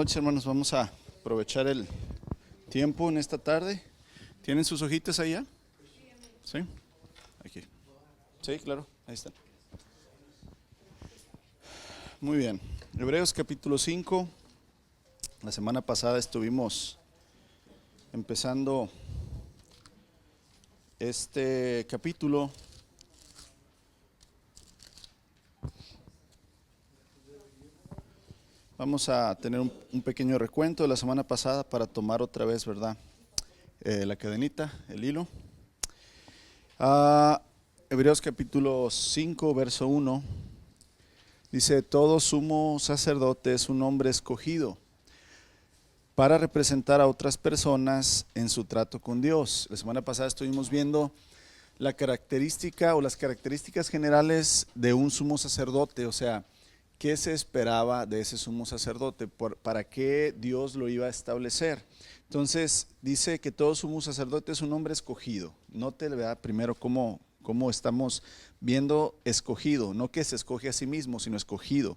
Buenas noches, hermanos. Vamos a aprovechar el tiempo en esta tarde. ¿Tienen sus hojitas allá? ¿Sí? Aquí. Sí, claro, ahí están. Muy bien. Hebreos capítulo 5. La semana pasada estuvimos empezando este capítulo. Vamos a tener un pequeño recuento de la semana pasada para tomar otra vez, ¿verdad? La cadenita, el hilo. Hebreos capítulo 5, verso 1. Dice: todo sumo sacerdote es un hombre escogido para representar a otras personas en su trato con Dios. La semana pasada estuvimos viendo la característica o las características generales de un sumo sacerdote, o sea, ¿qué se esperaba de ese sumo sacerdote? ¿Para qué Dios lo iba a establecer? Entonces dice que todo sumo sacerdote es un hombre escogido. Note, ¿verdad? Primero cómo estamos viendo escogido, no que se escoge a sí mismo, sino escogido.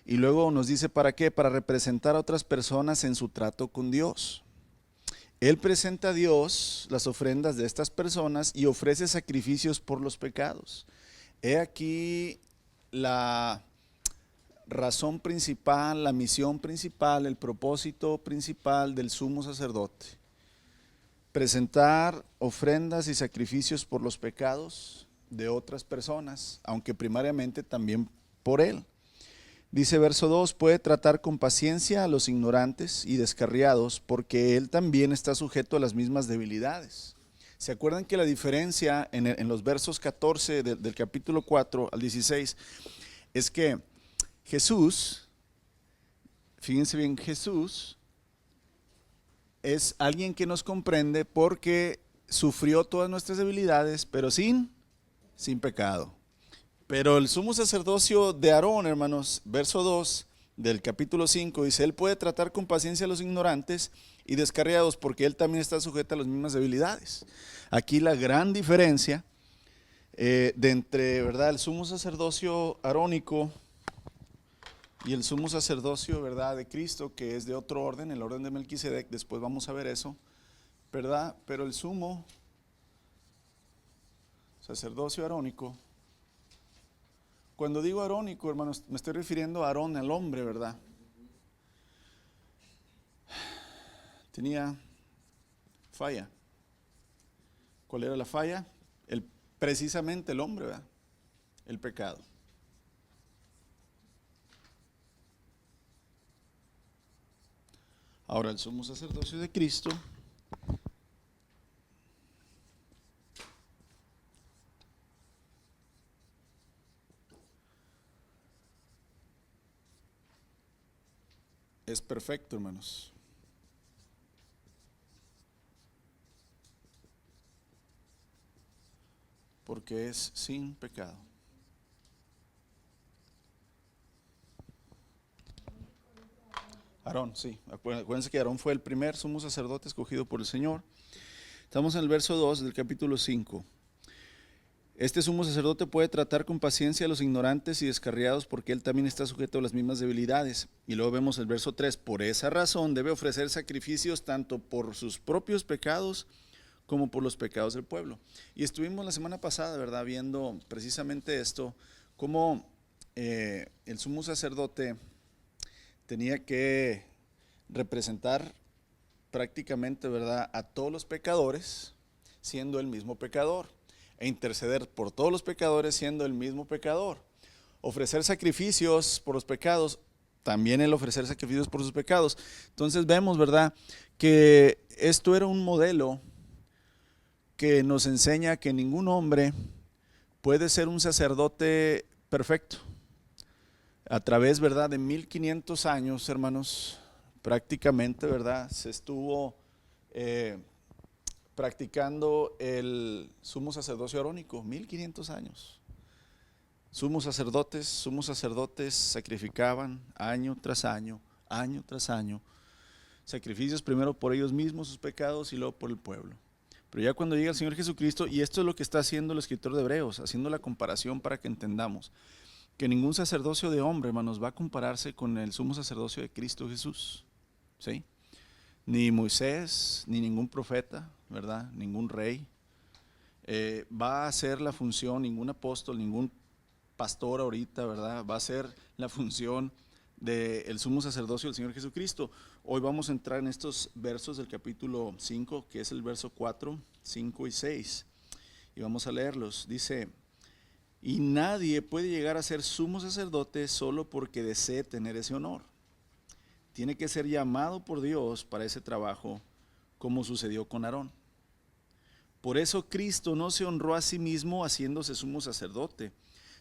Y luego nos dice ¿para qué? Para representar a otras personas en su trato con Dios. Él presenta a Dios las ofrendas de estas personas y ofrece sacrificios por los pecados. He aquí la razón principal, la misión principal, el propósito principal del sumo sacerdote: presentar ofrendas y sacrificios por los pecados de otras personas, aunque primariamente también por él. Dice verso 2: puede tratar con paciencia a los ignorantes y descarriados, porque él también está sujeto a las mismas debilidades. ¿Se acuerdan que la diferencia en los versos 14 del capítulo 4 al 16 es que Jesús, fíjense bien, Jesús es alguien que nos comprende porque sufrió todas nuestras debilidades, pero sin pecado? Pero el sumo sacerdocio de Aarón, hermanos, verso 2 del capítulo 5, dice: él puede tratar con paciencia a los ignorantes y descarriados, porque él también está sujeto a las mismas debilidades. Aquí la gran diferencia de entre, ¿verdad?, el sumo sacerdocio arónico y el sumo sacerdocio, ¿verdad?, de Cristo, que es de otro orden, el orden de Melquisedec. Después vamos a ver eso, ¿verdad? Pero el sumo sacerdocio arónico, cuando digo arónico, hermanos, me estoy refiriendo a Aarón, el hombre, ¿verdad? Tenía falla. ¿Cuál era la falla? Precisamente el hombre, ¿verdad? El pecado. Ahora, el sumo sacerdocio de Cristo es perfecto, hermanos. Porque es sin pecado. Aarón, sí. Acuérdense que Aarón fue el primer sumo sacerdote escogido por el Señor. Estamos en el verso 2 del capítulo 5. Este sumo sacerdote puede tratar con paciencia a los ignorantes y descarriados, porque él también está sujeto a las mismas debilidades. Y luego vemos el verso 3: por esa razón debe ofrecer sacrificios tanto por sus propios pecados como por los pecados del pueblo. Y estuvimos la semana pasada, ¿verdad?, viendo precisamente esto, cómo el sumo sacerdote tenía que representar prácticamente, ¿verdad?, a todos los pecadores, siendo el mismo pecador, e interceder por todos los pecadores, siendo el mismo pecador. Ofrecer sacrificios por los pecados, también el ofrecer sacrificios por sus pecados. Entonces vemos, ¿verdad?, que esto era un modelo que nos enseña que ningún hombre puede ser un sacerdote perfecto. A través, ¿verdad?, de 1500 años, hermanos, prácticamente, ¿verdad?, se estuvo practicando el sumo sacerdocio arónico. 1500 años. Sumos sacerdotes sacrificaban año tras año, sacrificios primero por ellos mismos, sus pecados, y luego por el pueblo. Pero ya cuando llega el Señor Jesucristo, y esto es lo que está haciendo el escritor de Hebreos, haciendo la comparación para que entendamos, que ningún sacerdocio de hombre, hermanos, va a compararse con el sumo sacerdocio de Cristo Jesús, ¿sí? Ni Moisés, ni ningún profeta, ¿verdad? Ningún rey va a hacer la función, ningún apóstol, ningún pastor ahorita, ¿verdad? Va a ser la función del sumo sacerdocio del Señor Jesucristo. Hoy vamos a entrar en estos versos del capítulo 5, que es el verso 4, 5 y 6, y vamos a leerlos. Dice: y nadie puede llegar a ser sumo sacerdote solo porque desee tener ese honor. Tiene que ser llamado por Dios para ese trabajo, como sucedió con Aarón. Por eso Cristo no se honró a sí mismo haciéndose sumo sacerdote,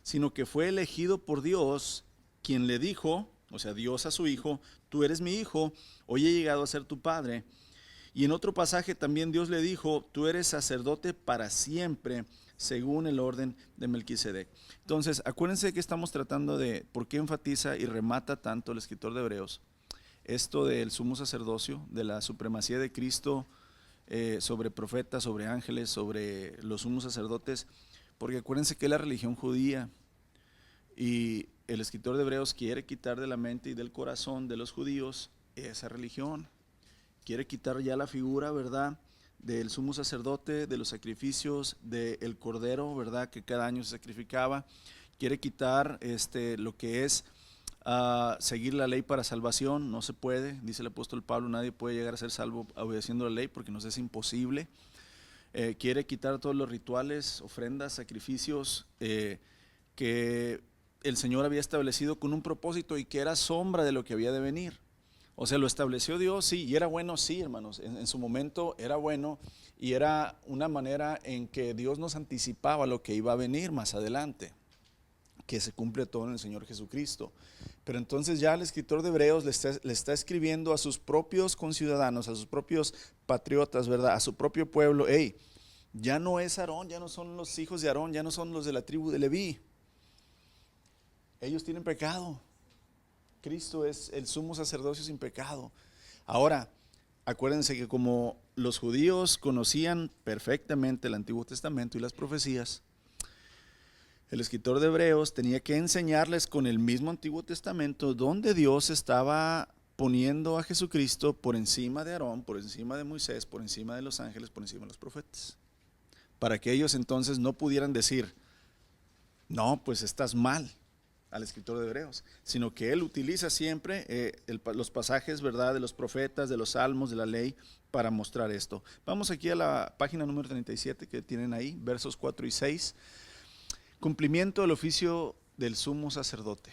sino que fue elegido por Dios, quien le dijo, o sea, Dios a su hijo: tú eres mi hijo, hoy he llegado a ser tu padre. Y en otro pasaje también Dios le dijo: tú eres sacerdote para siempre, según el orden de Melquisedec. Entonces, acuérdense que estamos tratando de por qué enfatiza y remata tanto el escritor de Hebreos esto del sumo sacerdocio, de la supremacía de Cristo sobre profetas, sobre ángeles, sobre los sumos sacerdotes, porque acuérdense que es la religión judía, y el escritor de Hebreos quiere quitar de la mente y del corazón de los judíos esa religión. Quiere quitar ya la figura, ¿verdad?, del sumo sacerdote, de los sacrificios, del cordero, ¿verdad?, que cada año se sacrificaba. Quiere quitar lo que es seguir la ley para salvación. No se puede, dice el apóstol Pablo, nadie puede llegar a ser salvo obedeciendo la ley, porque nos es imposible. Quiere quitar todos los rituales, ofrendas, sacrificios que el Señor había establecido con un propósito y que era sombra de lo que había de venir. O sea, lo estableció Dios, sí, y era bueno, sí, hermanos, en su momento era bueno, y era una manera en que Dios nos anticipaba lo que iba a venir más adelante, que se cumple todo en el Señor Jesucristo. Pero entonces ya el escritor de Hebreos le está escribiendo a sus propios conciudadanos, a sus propios patriotas, ¿verdad?, a su propio pueblo: hey, ya no es Aarón, ya no son los hijos de Aarón, ya no son los de la tribu de Leví. Ellos tienen pecado. Cristo es el sumo sacerdocio sin pecado. Ahora, acuérdense que como los judíos conocían perfectamente el Antiguo Testamento y las profecías, el escritor de Hebreos tenía que enseñarles con el mismo Antiguo Testamento donde Dios estaba poniendo a Jesucristo por encima de Aarón, por encima de Moisés, por encima de los ángeles, por encima de los profetas, para que ellos entonces no pudieran decir: no, pues estás mal, al escritor de Hebreos, sino que él utiliza siempre los pasajes, ¿verdad?, de los profetas, de los salmos, de la ley, para mostrar esto. Vamos aquí a la página número 37 que tienen ahí, versos 4 y 6. Cumplimiento del oficio del sumo sacerdote.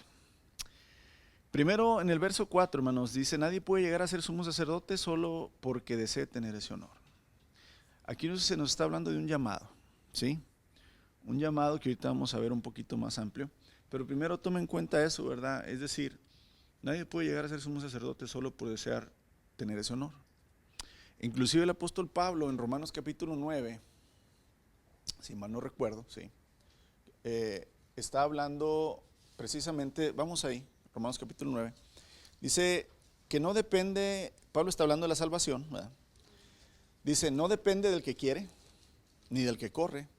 Primero, en el verso 4, hermanos, dice: nadie puede llegar a ser sumo sacerdote solo porque desee tener ese honor. Aquí se nos está hablando de un llamado, ¿sí? Un llamado que ahorita vamos a ver un poquito más amplio. Pero primero tome en cuenta eso, ¿verdad? Es decir, nadie puede llegar a ser sumo sacerdote solo por desear tener ese honor. Inclusive el apóstol Pablo en Romanos capítulo 9, si mal no recuerdo, sí, está hablando precisamente, vamos ahí, Romanos capítulo 9, dice que no depende, Pablo está hablando de la salvación, ¿verdad? Dice: no depende del que quiere, ni del que corre,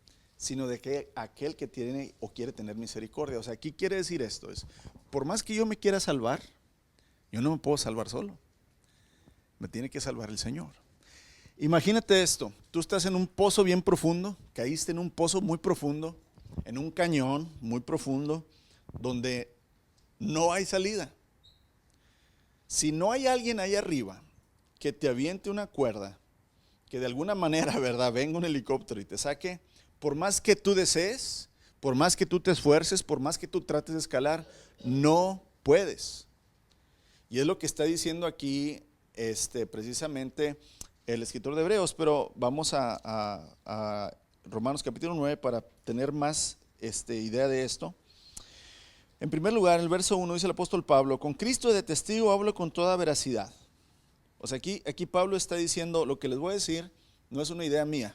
sino de que aquel que tiene o quiere tener misericordia. O sea, aquí quiere decir esto: es, por más que yo me quiera salvar, yo no me puedo salvar solo, me tiene que salvar el Señor. Imagínate esto: tú estás en un pozo bien profundo, caíste en un pozo muy profundo, en un cañón muy profundo, donde no hay salida. Si no hay alguien ahí arriba que te aviente una cuerda, que de alguna manera, ¿verdad?, venga un helicóptero y te saque, por más que tú desees, por más que tú te esfuerces, por más que tú trates de escalar, no puedes. Y es lo que está diciendo aquí precisamente el escritor de Hebreos. Pero vamos a Romanos capítulo 9 para tener más idea de esto. En primer lugar, el verso 1 dice el apóstol Pablo: con Cristo de testigo hablo con toda veracidad. O sea, aquí Pablo está diciendo: lo que les voy a decir no es una idea mía.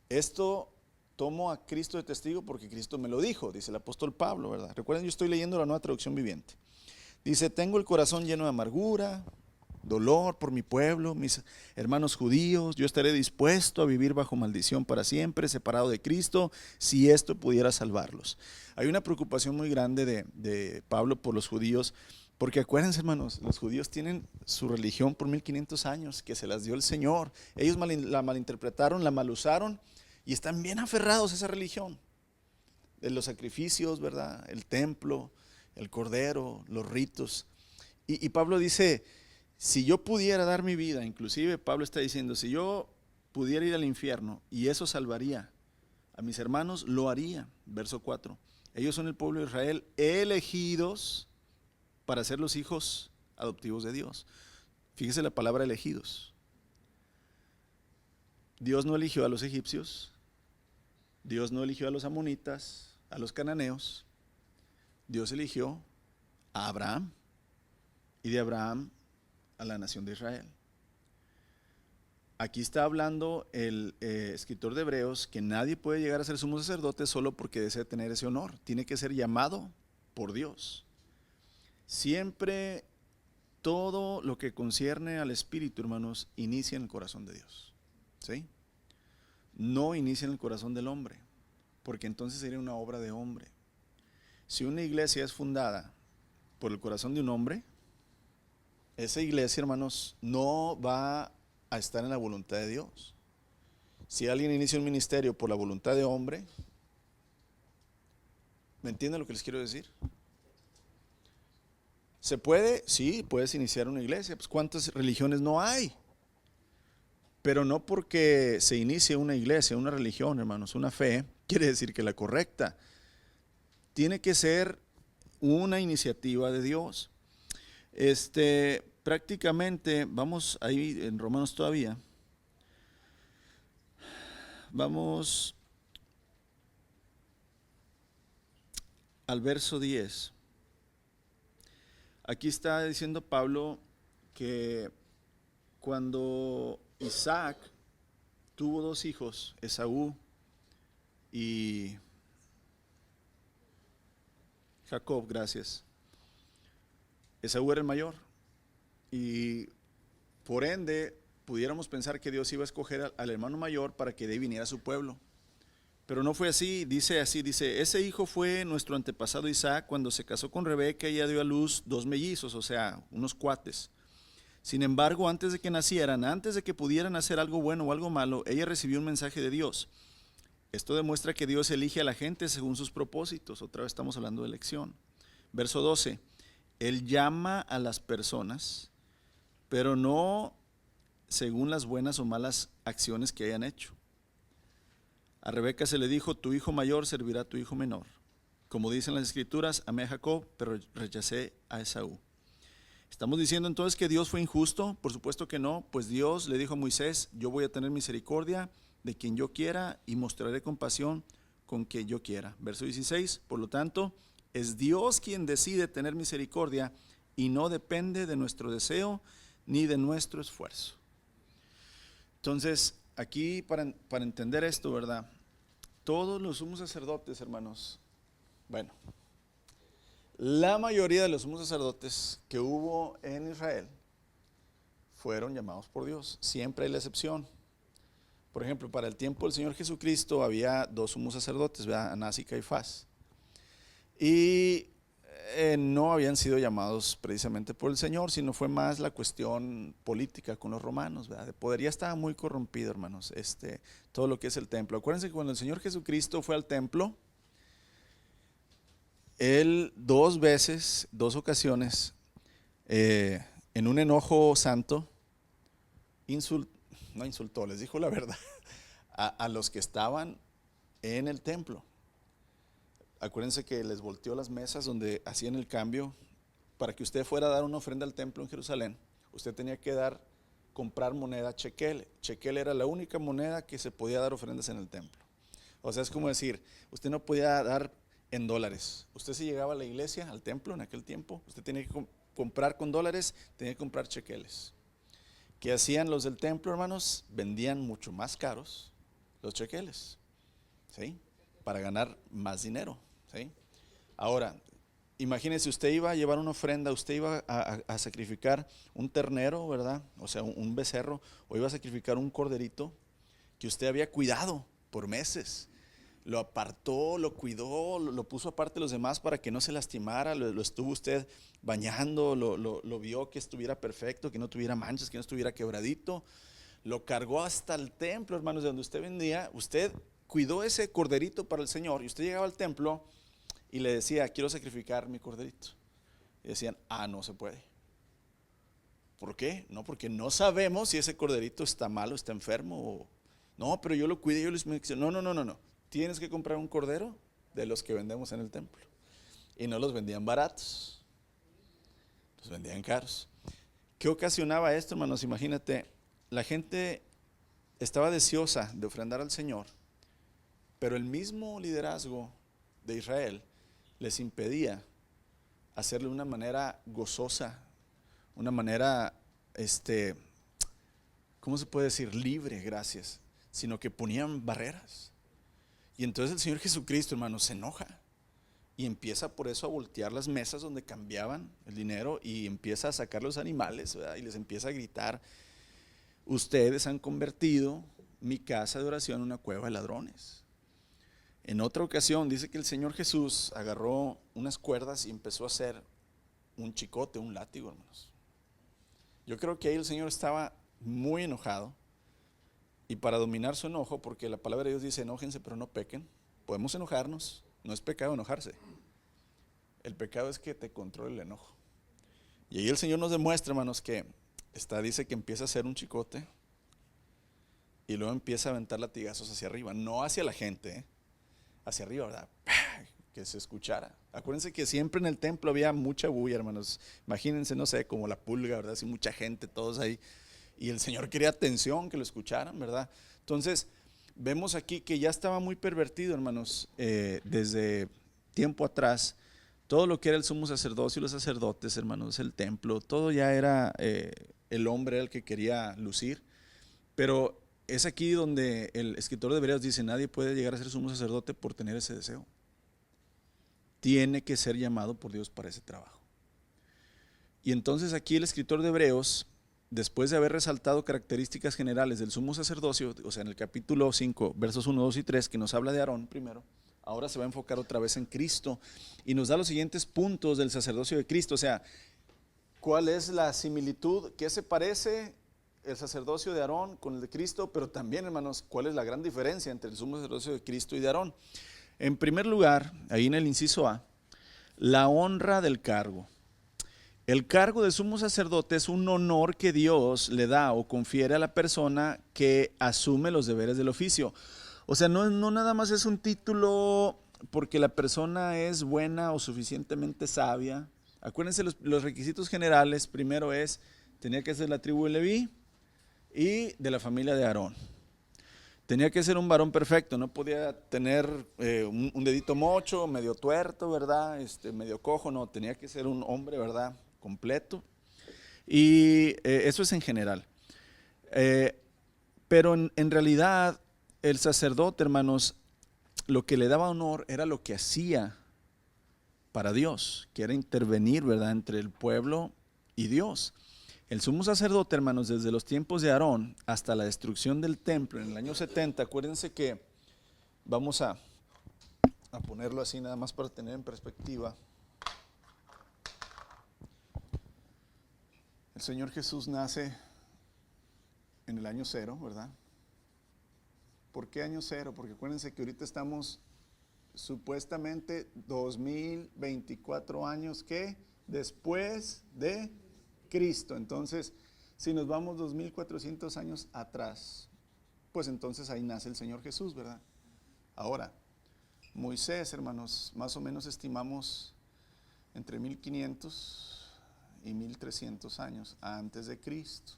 Esto tomo a Cristo de testigo porque Cristo me lo dijo, dice el apóstol Pablo, ¿verdad? Recuerden, yo estoy leyendo la Nueva Traducción Viviente. Dice: tengo el corazón lleno de amargura, dolor por mi pueblo, mis hermanos judíos. Yo estaré dispuesto a vivir bajo maldición para siempre, separado de Cristo, si esto pudiera salvarlos. Hay una preocupación muy grande de Pablo por los judíos, porque acuérdense, hermanos, los judíos tienen su religión por 1500 años, que se las dio el Señor. Ellos la malinterpretaron, la malusaron y están bien aferrados a esa religión. De los sacrificios, ¿verdad? El templo, el cordero, los ritos. Y Pablo dice, si yo pudiera dar mi vida, inclusive Pablo está diciendo, si yo pudiera ir al infierno y eso salvaría a mis hermanos, lo haría. Verso 4. Ellos son el pueblo de Israel, elegidos para ser los hijos adoptivos de Dios. Fíjese la palabra elegidos. Dios no eligió a los egipcios, Dios no eligió a los amonitas, a los cananeos. Dios eligió a Abraham y de Abraham a la nación de Israel. Aquí está hablando el escritor de Hebreos que nadie puede llegar a ser sumo sacerdote solo porque desea tener ese honor. Tiene que ser llamado por Dios. Siempre todo lo que concierne al Espíritu, hermanos, inicia en el corazón de Dios. ¿Sí? No inicia en el corazón del hombre, porque entonces sería una obra de hombre. Si una iglesia es fundada por el corazón de un hombre, esa iglesia, hermanos, no va a estar en la voluntad de Dios. Si alguien inicia un ministerio por la voluntad de hombre, ¿me entienden lo que les quiero decir? ¿Se puede? Sí, puedes iniciar una iglesia. Pues ¿cuántas religiones no hay? Pero no porque se inicie una iglesia, una religión, hermanos, una fe, quiere decir que la correcta. Tiene que ser una iniciativa de Dios. Prácticamente, vamos ahí en Romanos todavía. Vamos al verso 10. Aquí está diciendo Pablo que cuando Isaac tuvo dos hijos, Esaú y Jacob, gracias. Esaú era el mayor y por ende pudiéramos pensar que Dios iba a escoger al hermano mayor para que de ahí viniera su pueblo. Pero no fue así, dice, ese hijo fue nuestro antepasado Isaac cuando se casó con Rebeca y ella dio a luz dos mellizos, o sea, unos cuates. Sin embargo, antes de que nacieran, antes de que pudieran hacer algo bueno o algo malo, ella recibió un mensaje de Dios. Esto demuestra que Dios elige a la gente según sus propósitos. Otra vez estamos hablando de elección. Verso 12, Él llama a las personas, pero no según las buenas o malas acciones que hayan hecho. A Rebeca se le dijo, tu hijo mayor servirá a tu hijo menor. Como dicen las escrituras, amé a Jacob, pero rechacé a Esaú. ¿Estamos diciendo entonces que Dios fue injusto? Por supuesto que no, pues Dios le dijo a Moisés, yo voy a tener misericordia de quien yo quiera y mostraré compasión con quien yo quiera. Verso 16, por lo tanto, es Dios quien decide tener misericordia y no depende de nuestro deseo ni de nuestro esfuerzo. Entonces, aquí para entender esto, ¿verdad? Todos los sumos sacerdotes, hermanos, bueno, la mayoría de los sumos sacerdotes que hubo en Israel fueron llamados por Dios. Siempre hay la excepción. Por ejemplo, para el tiempo del Señor Jesucristo había dos sumos sacerdotes, ¿verdad? Anás y Caifás. Y no habían sido llamados precisamente por el Señor, sino fue más la cuestión política con los romanos, ¿verdad? El poder ya estaba muy corrompido, hermanos, todo lo que es el templo. Acuérdense que cuando el Señor Jesucristo fue al templo, Él dos ocasiones, en un enojo santo, no insultó, les dijo la verdad a los que estaban en el templo. Acuérdense que les volteó las mesas donde hacían el cambio. Para que usted fuera a dar una ofrenda al templo en Jerusalén, usted tenía que comprar moneda shekel. Shekel era la única moneda que se podía dar ofrendas en el templo. O sea, es como decir, usted no podía dar en dólares. Usted si llegaba a la iglesia, al templo en aquel tiempo, usted tenía que comprar con dólares, tenía que comprar shekeles. ¿Qué hacían los del templo, hermanos? Vendían mucho más caros los shekeles, ¿sí? Para ganar más dinero, ¿sí? Ahora, Imagínese, usted iba a llevar una ofrenda, usted iba a sacrificar un ternero, ¿verdad? O sea, un becerro, o iba a sacrificar un corderito que usted había cuidado por meses. Lo apartó, lo cuidó, lo puso aparte de los demás para que no se lastimara, lo estuvo usted bañando, lo vio que estuviera perfecto, que no tuviera manchas, que no estuviera quebradito. Lo cargó hasta el templo, hermanos, de donde usted vendía. Usted cuidó ese corderito para el Señor y usted llegaba al templo y le decía, quiero sacrificar mi corderito. Y decían, no se puede. ¿Por qué? No, porque no sabemos si ese corderito está malo, está enfermo. No, pero yo lo cuidé, yo les mencioné. No. Tienes que comprar un cordero de los que vendemos en el templo. Y no los vendían baratos, los vendían caros. ¿Qué ocasionaba esto, hermanos? Imagínate, la gente estaba deseosa de ofrendar al Señor, pero el mismo liderazgo de Israel les impedía hacerlo de una manera gozosa, una manera, ¿cómo se puede decir? Libre, gracias, sino que ponían barreras. Y entonces el Señor Jesucristo, hermanos, se enoja y empieza por eso a voltear las mesas donde cambiaban el dinero y empieza a sacar los animales, ¿verdad? Y les empieza a gritar, ustedes han convertido mi casa de oración en una cueva de ladrones. En otra ocasión dice que el Señor Jesús agarró unas cuerdas y empezó a hacer un chicote, un látigo, hermanos. Yo creo que ahí el Señor estaba muy enojado. Y para dominar su enojo, porque la palabra de Dios dice, enójense pero no pequen. Podemos enojarnos, no es pecado enojarse. El pecado es que te controle el enojo. Y ahí el Señor nos demuestra, hermanos, que dice que empieza a hacer un chicote y luego empieza a aventar latigazos hacia arriba, no hacia la gente, hacia arriba, ¿verdad? Que se escuchara. Acuérdense que siempre en el templo había mucha bulla, hermanos. Imagínense, no sé, como la pulga, ¿verdad? Así mucha gente, todos ahí. Y el Señor quería atención, que lo escucharan, ¿verdad? Entonces, vemos aquí que ya estaba muy pervertido, hermanos, desde tiempo atrás. Todo lo que era el sumo sacerdocio y los sacerdotes, hermanos, el templo, todo ya era, el hombre el que quería lucir. Pero es aquí donde el escritor de Hebreos dice, nadie puede llegar a ser sumo sacerdote por tener ese deseo. Tiene que ser llamado por Dios para ese trabajo. Y entonces aquí el escritor de Hebreos, después de haber resaltado características generales del sumo sacerdocio, o sea, en el capítulo 5, versos 1, 2 y 3, que nos habla de Aarón primero, ahora se va a enfocar otra vez en Cristo y nos da los siguientes puntos del sacerdocio de Cristo. O sea, ¿cuál es la similitud? ¿Qué se parece el sacerdocio de Aarón con el de Cristo? Pero también, hermanos, ¿cuál es la gran diferencia entre el sumo sacerdocio de Cristo y de Aarón? En primer lugar, ahí en el inciso A, la honra del cargo. El cargo de sumo sacerdote es un honor que Dios le da o confiere a la persona que asume los deberes del oficio. O sea, no nada más es un título porque la persona es buena o suficientemente sabia. Acuérdense los requisitos generales. Primero tenía que ser la tribu de Leví y de la familia de Aarón. Tenía que ser un varón perfecto, no podía tener un dedito mocho, medio tuerto, ¿verdad? Medio cojo, no, tenía que ser un hombre, ¿verdad? Completo. Y eso es en general. Pero en realidad el sacerdote, hermanos, lo que le daba honor era lo que hacía para Dios, que era intervenir, ¿verdad?, entre el pueblo y Dios. El sumo sacerdote, hermanos, desde los tiempos de Aarón hasta la destrucción del templo en el año 70, acuérdense que vamos a ponerlo así nada más para tener en perspectiva. El Señor Jesús nace en el año 0, ¿verdad? ¿Por qué año 0? Porque acuérdense que ahorita estamos supuestamente 2024 años que después de Cristo. Entonces, si nos vamos 2400 años atrás, pues entonces ahí nace el Señor Jesús, ¿verdad? Ahora, Moisés, hermanos, más o menos estimamos entre 1500 y 1300 años antes de Cristo,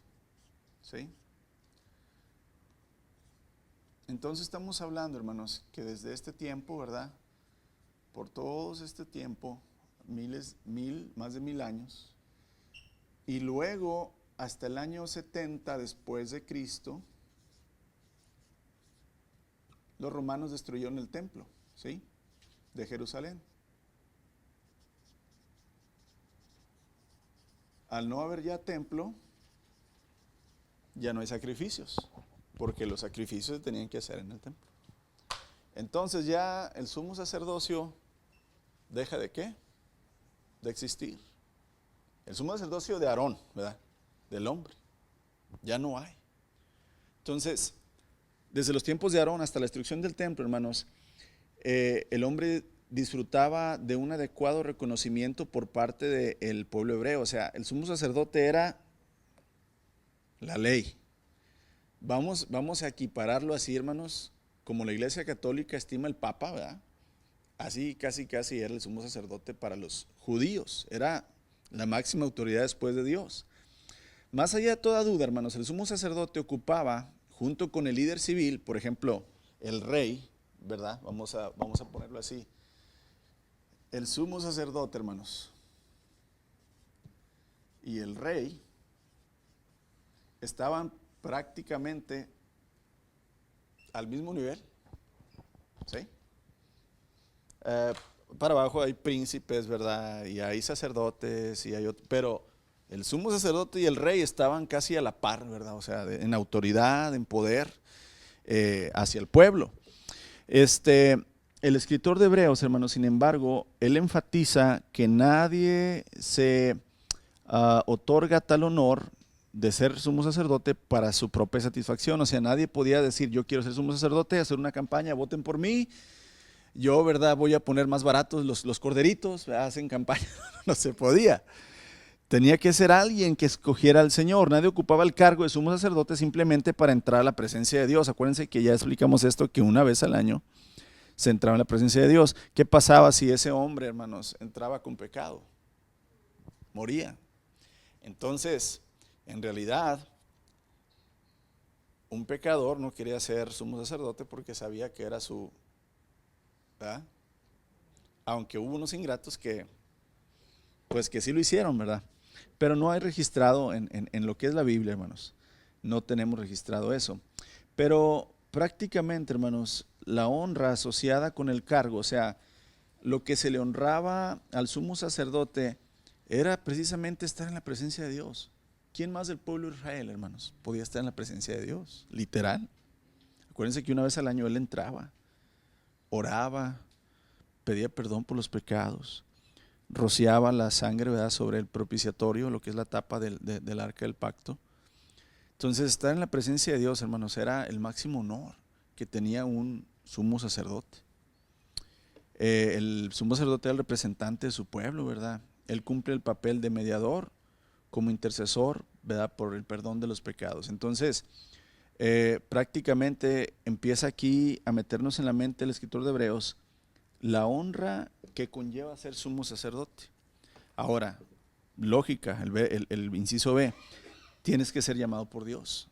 ¿sí? Entonces estamos hablando, hermanos, que desde este tiempo, ¿verdad? Por todo este tiempo, más de 1000 años, y luego hasta el año 70 después de Cristo, los romanos destruyeron el templo, ¿sí?, de Jerusalén. al no haber ya templo, ya no hay sacrificios, porque los sacrificios se tenían que hacer en el templo. Entonces ya el sumo sacerdocio deja de ¿qué? De existir. El sumo sacerdocio de Aarón, ¿verdad? Del hombre. Ya no hay. Entonces, desde los tiempos de Aarón hasta la destrucción del templo, hermanos, el hombre disfrutaba de un adecuado reconocimiento por parte del pueblo hebreo. O sea, el sumo sacerdote era la ley. Vamos a equipararlo así, hermanos, como la Iglesia Católica estima el Papa, ¿verdad? Así casi era el sumo sacerdote para los judíos. Era la máxima autoridad después de Dios. Más allá de toda duda, hermanos, el sumo sacerdote ocupaba, junto con el líder civil, por ejemplo, el rey, ¿verdad? Vamos a ponerlo así. El sumo sacerdote, hermanos, y el rey estaban prácticamente al mismo nivel, ¿sí? Para abajo hay príncipes, ¿verdad? Y hay sacerdotes, y hay otros, pero el sumo sacerdote y el rey estaban casi a la par, ¿verdad? O sea, en autoridad, en poder hacia el pueblo. El escritor de Hebreos, hermanos, sin embargo, él enfatiza que nadie se otorga tal honor de ser sumo sacerdote para su propia satisfacción. O sea, nadie podía decir, yo quiero ser sumo sacerdote, hacer una campaña, voten por mí. Yo, ¿verdad? Voy a poner más baratos los corderitos, ¿verdad? Hacen campaña. No se podía. Tenía que ser alguien que escogiera al Señor. Nadie ocupaba el cargo de sumo sacerdote simplemente para entrar a la presencia de Dios. Acuérdense que ya explicamos esto, que una vez al año se entraba en la presencia de Dios. ¿Qué pasaba si ese hombre, hermanos, entraba con pecado? Moría. Entonces, en realidad, un pecador no quería ser sumo sacerdote porque sabía que era su, ¿verdad? Aunque hubo unos ingratos que, pues que sí lo hicieron, ¿verdad? Pero no hay registrado en lo que es la Biblia, hermanos. No tenemos registrado eso. Pero prácticamente, hermanos, la honra asociada con el cargo, o sea, lo que se le honraba al sumo sacerdote era precisamente estar en la presencia de Dios. ¿Quién más del pueblo de Israel, hermanos, podía estar en la presencia de Dios? Literal. Acuérdense que una vez al año él entraba, oraba, pedía perdón por los pecados, rociaba la sangre, ¿verdad?, sobre el propiciatorio, lo que es la tapa del arca del pacto. Entonces, estar en la presencia de Dios, hermanos, era el máximo honor que tenía un sumo sacerdote. El sumo sacerdote era el representante de su pueblo, ¿verdad? Él cumple el papel de mediador como intercesor, ¿verdad?, por el perdón de los pecados. Entonces, prácticamente empieza aquí a meternos en la mente el escritor de Hebreos la honra que conlleva ser sumo sacerdote. Ahora, lógica, el inciso B, tienes que ser llamado por Dios.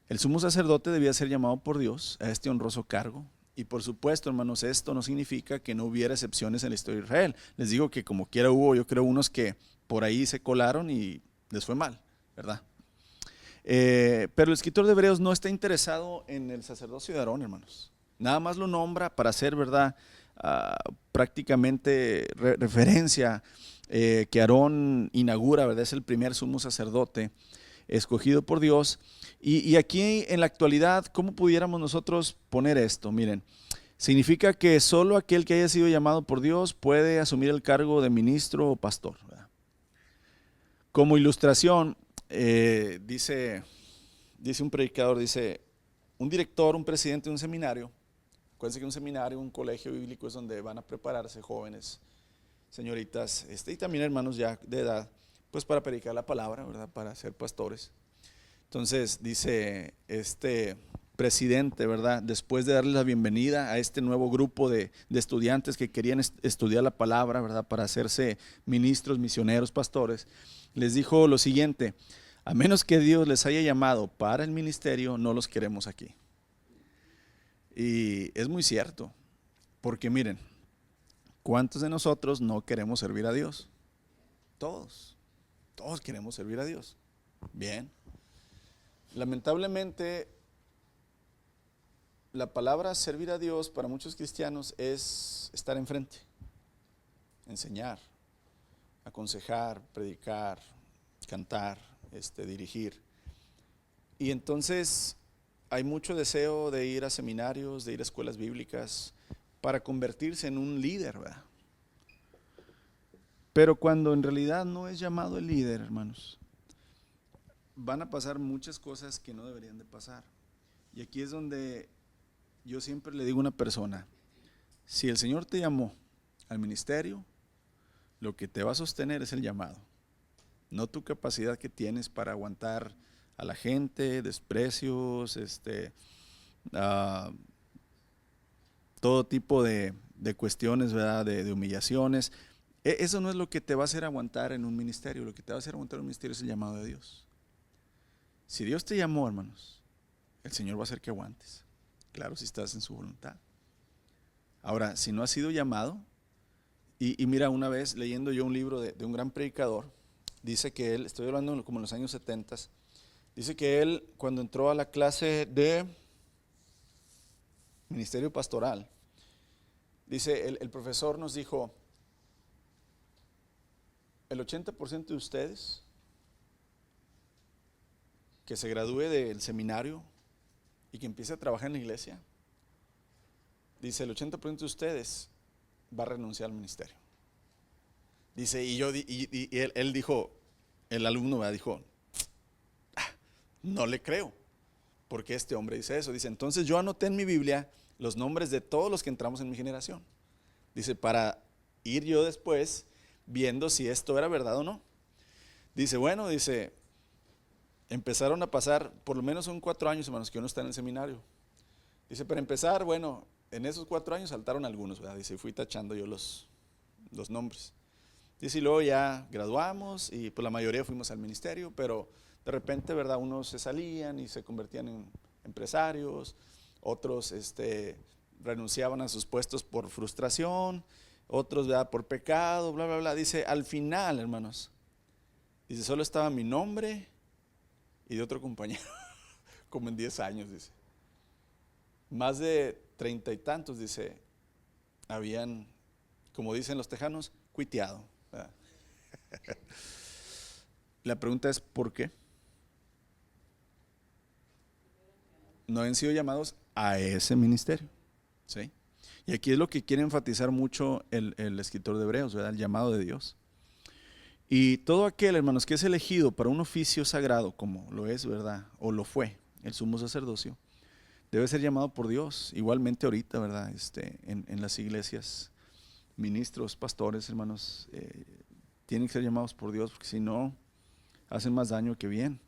El sumo sacerdote debía ser llamado por Dios a este honroso cargo. Y por supuesto, hermanos, esto no significa que no hubiera excepciones en la historia de Israel. Les digo que como quiera hubo, yo creo, unos que por ahí se colaron y les fue mal, ¿verdad? Pero el escritor de Hebreos no está interesado en el sacerdocio de Aarón, hermanos. Nada más lo nombra para hacer, ¿verdad?, prácticamente referencia que Aarón inaugura, ¿verdad? Es el primer sumo sacerdote escogido por Dios. Y aquí en la actualidad, ¿cómo pudiéramos nosotros poner esto? Miren, significa que solo aquel que haya sido llamado por Dios puede asumir el cargo de ministro o pastor, ¿verdad? Como ilustración, dice un predicador, dice, un director, un presidente de un seminario. Acuérdense que un seminario, un colegio bíblico es donde van a prepararse jóvenes, señoritas, y también hermanos ya de edad, pues para predicar la palabra, ¿verdad?, para ser pastores. Entonces dice este presidente, ¿verdad?, después de darle la bienvenida a este nuevo grupo de estudiantes que querían estudiar la palabra, ¿verdad?, para hacerse ministros, misioneros, pastores, les dijo lo siguiente: a menos que Dios les haya llamado para el ministerio, no los queremos aquí. Y es muy cierto, porque miren, ¿cuántos de nosotros no queremos servir a Dios? Todos queremos servir a Dios. Bien. Lamentablemente, la palabra servir a Dios para muchos cristianos es estar enfrente, enseñar, aconsejar, predicar, cantar, dirigir. Y entonces hay mucho deseo de ir a seminarios, de ir a escuelas bíblicas para convertirse en un líder, ¿verdad? Pero cuando en realidad no es llamado el líder, hermanos, van a pasar muchas cosas que no deberían de pasar. Y aquí es donde yo siempre le digo a una persona, si el Señor te llamó al ministerio, lo que te va a sostener es el llamado, no tu capacidad que tienes para aguantar a la gente, desprecios, todo tipo de cuestiones, ¿verdad? De humillaciones. Eso no es lo que te va a hacer aguantar en un ministerio. Lo que te va a hacer aguantar en un ministerio es el llamado de Dios. Si Dios te llamó, hermanos, el Señor va a hacer que aguantes. Claro, si estás en su voluntad. Ahora, si no has sido llamado, y mira, una vez leyendo yo un libro de un gran predicador, dice que él, estoy hablando como en los años 70, dice que él cuando entró a la clase de ministerio pastoral, dice, el profesor nos dijo, el 80% de ustedes que se gradúe del seminario y que empiece a trabajar en la iglesia, dice, el 80% de ustedes va a renunciar al ministerio. Dice, y él dijo, el alumno dijo, no le creo, porque este hombre dice eso. Dice, entonces yo anoté en mi Biblia los nombres de todos los que entramos en mi generación. Dice, para ir yo después viendo si esto era verdad o no. Dice, bueno, dice, empezaron a pasar, por lo menos son 4 años, hermanos, que uno está en el seminario. Dice, para empezar, bueno, en esos 4 años saltaron algunos, ¿verdad? Dice, fui tachando yo los nombres. Dice, y luego ya graduamos y pues la mayoría fuimos al ministerio, pero de repente, ¿verdad? Unos se salían y se convertían en empresarios, otros renunciaban a sus puestos por frustración, otros, ¿verdad? Por pecado, bla, bla, bla. Dice, al final, hermanos, dice, solo estaba mi nombre y de otro compañero, como en 10 años, dice. Más de 30 y tantos, dice, habían, como dicen los tejanos, cuiteado. La pregunta es, ¿por qué? No han sido llamados a ese ministerio, ¿sí? Y aquí es lo que quiere enfatizar mucho el escritor de Hebreos, ¿verdad? El llamado de Dios. Y todo aquel, hermanos, que es elegido para un oficio sagrado, como lo es, ¿verdad? O lo fue, el sumo sacerdocio, debe ser llamado por Dios. Igualmente ahorita, ¿verdad? En las iglesias, ministros, pastores, hermanos, tienen que ser llamados por Dios, porque si no, hacen más daño que bien.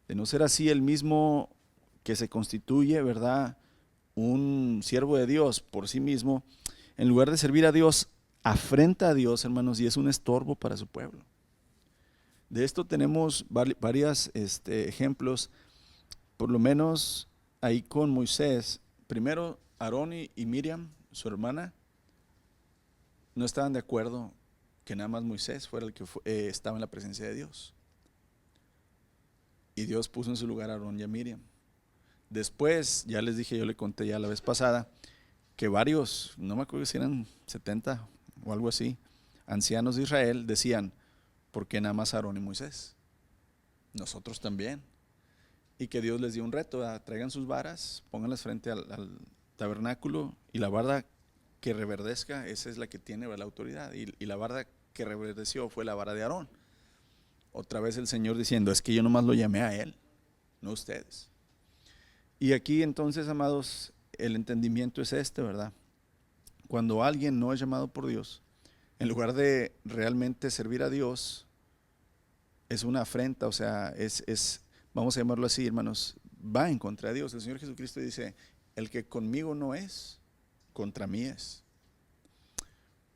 De no ser así, el mismo que se constituye, ¿verdad?, un siervo de Dios por sí mismo, en lugar de servir a Dios, afrenta a Dios, hermanos, y es un estorbo para su pueblo. De esto tenemos varios ejemplos, por lo menos ahí con Moisés. Primero, Aarón y Miriam, su hermana, no estaban de acuerdo que nada más Moisés fuera el que estaba en la presencia de Dios. Y Dios puso en su lugar a Aarón y a Miriam. Después, ya les dije, yo le conté ya la vez pasada, que varios, no me acuerdo si eran 70 o algo así, ancianos de Israel decían, ¿por qué nada más Aarón y Moisés? Nosotros también. Y que Dios les dio un reto, traigan sus varas, pónganlas frente al tabernáculo, y la vara que reverdezca, esa es la que tiene la autoridad, y la vara que reverdeció fue la vara de Aarón. Otra vez el Señor diciendo, es que yo nomás lo llamé a él, no a ustedes. Y aquí entonces, amados, el entendimiento es ¿verdad? Cuando alguien no es llamado por Dios, en lugar de realmente servir a Dios, es una afrenta, o sea, vamos a llamarlo así, hermanos, va en contra de Dios. El Señor Jesucristo dice, el que conmigo no es, contra mí es.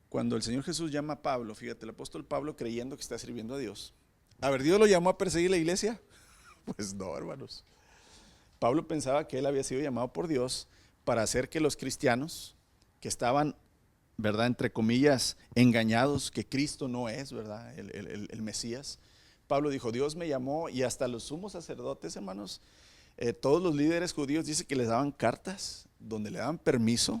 Cuando el Señor Jesús llama a Pablo, fíjate, el apóstol Pablo creyendo que está sirviendo a Dios. A ver, ¿Dios lo llamó a perseguir la iglesia? Pues no, hermanos. Pablo pensaba que él había sido llamado por Dios para hacer que los cristianos que estaban, ¿verdad?, entre comillas, engañados, que Cristo no es, ¿verdad?, el Mesías. Pablo dijo, Dios me llamó, y hasta los sumos sacerdotes, hermanos, todos los líderes judíos, dice que les daban cartas donde le daban permiso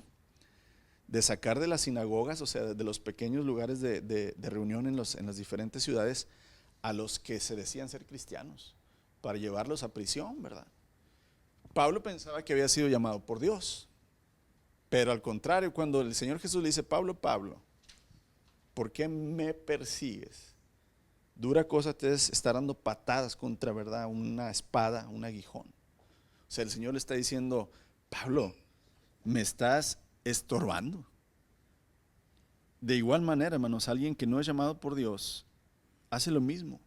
de sacar de las sinagogas, o sea, de los pequeños lugares de reunión en las diferentes ciudades, a los que se decían ser cristianos, para llevarlos a prisión, ¿verdad? Pablo pensaba que había sido llamado por Dios, pero al contrario, cuando el Señor Jesús le dice: Pablo, Pablo, ¿por qué me persigues? Dura cosa te es estar dando patadas contra, ¿verdad?, una espada, un aguijón. O sea, el Señor le está diciendo: Pablo, me estás estorbando. De igual manera, hermanos, alguien que no es llamado por Dios hace lo mismo.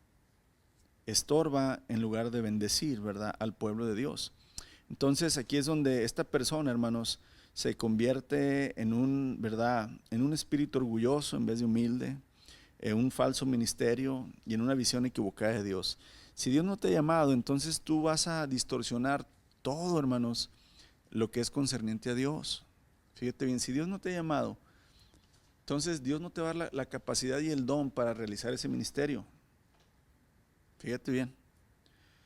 Estorba en lugar de bendecir, ¿verdad?, al pueblo de Dios. Entonces aquí es donde esta persona, hermanos, se convierte en un, ¿verdad?, en un espíritu orgulloso en vez de humilde, en un falso ministerio y en una visión equivocada de Dios. Si Dios no te ha llamado, entonces tú vas a distorsionar todo, hermanos, lo que es concerniente a Dios. Fíjate bien, si Dios no te ha llamado, entonces Dios no te va a dar la capacidad y el don para realizar ese ministerio. Fíjate bien.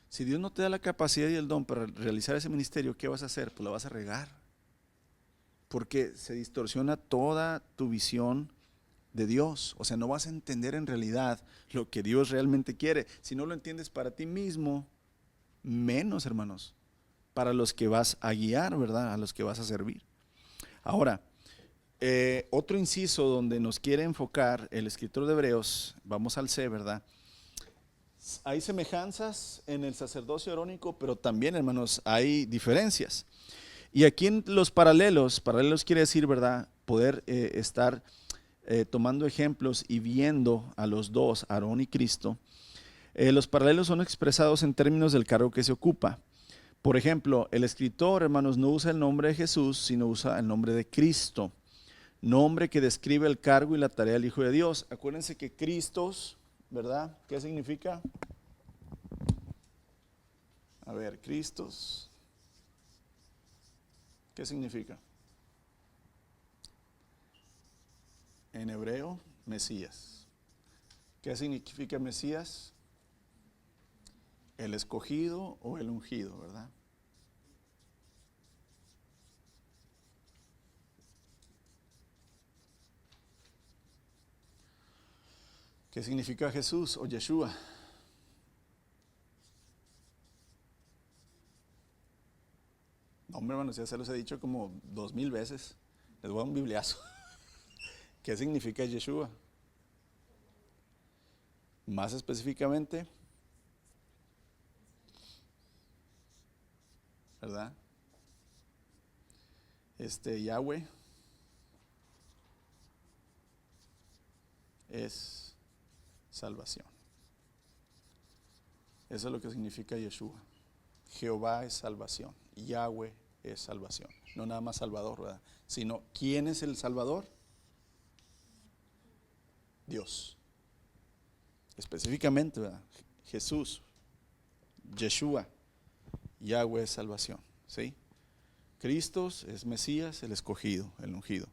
Si Dios no te da la capacidad y el don para realizar ese ministerio, ¿qué vas a hacer? Pues lo vas a regar. Porque se distorsiona toda tu visión de Dios. O sea, no vas a entender en realidad lo que Dios realmente quiere. Si no lo entiendes para ti mismo, menos, hermanos, para los que vas a guiar, ¿verdad?, a los que vas a servir. Ahora, otro inciso donde nos quiere enfocar el escritor de Hebreos, vamos al C, ¿verdad? Hay semejanzas en el sacerdocio arónico, pero también, hermanos, hay diferencias. Y aquí en los paralelos quiere decir, ¿verdad?, poder estar tomando ejemplos y viendo a los dos, Aarón y Cristo. Los paralelos son expresados en términos del cargo que se ocupa. Por ejemplo, el escritor, hermanos, no usa el nombre de Jesús, sino usa el nombre de Cristo, nombre que describe el cargo y la tarea del Hijo de Dios. Acuérdense que Cristos, ¿verdad?, ¿qué significa? A ver, Cristos, ¿qué significa? En hebreo, Mesías. ¿Qué significa Mesías? El escogido o el ungido, ¿verdad? ¿Qué significa Jesús o Yeshua? No, hombre, hermanos, ya se los he dicho como 2000 veces. Les voy a dar un bibliazo. ¿Qué significa Yeshua? Más específicamente, ¿verdad? Yahweh es salvación. Eso es lo que significa Yeshua. Jehová es salvación. Yahweh es salvación. No nada más Salvador, ¿verdad?, sino ¿quién es el Salvador? Dios. Específicamente, ¿verdad?, Jesús, Yeshua, Yahweh es salvación, ¿sí? Cristo es Mesías, el escogido, el ungido.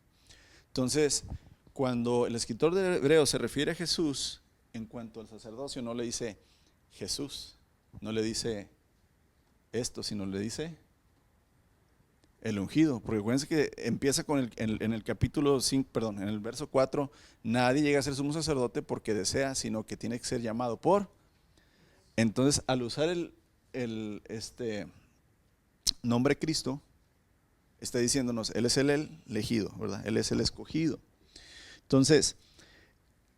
Entonces, cuando el escritor de Hebreos se refiere a Jesús, en cuanto al sacerdocio, no le dice Jesús, no le dice esto, sino le dice el ungido. Porque acuérdense que empieza con en el capítulo 5, perdón, en el verso 4, nadie llega a ser sumo sacerdote porque desea, sino que tiene que ser llamado por. Entonces, al usar el nombre Cristo, está diciéndonos, Él es el elegido, ¿verdad? Él es el escogido. Entonces,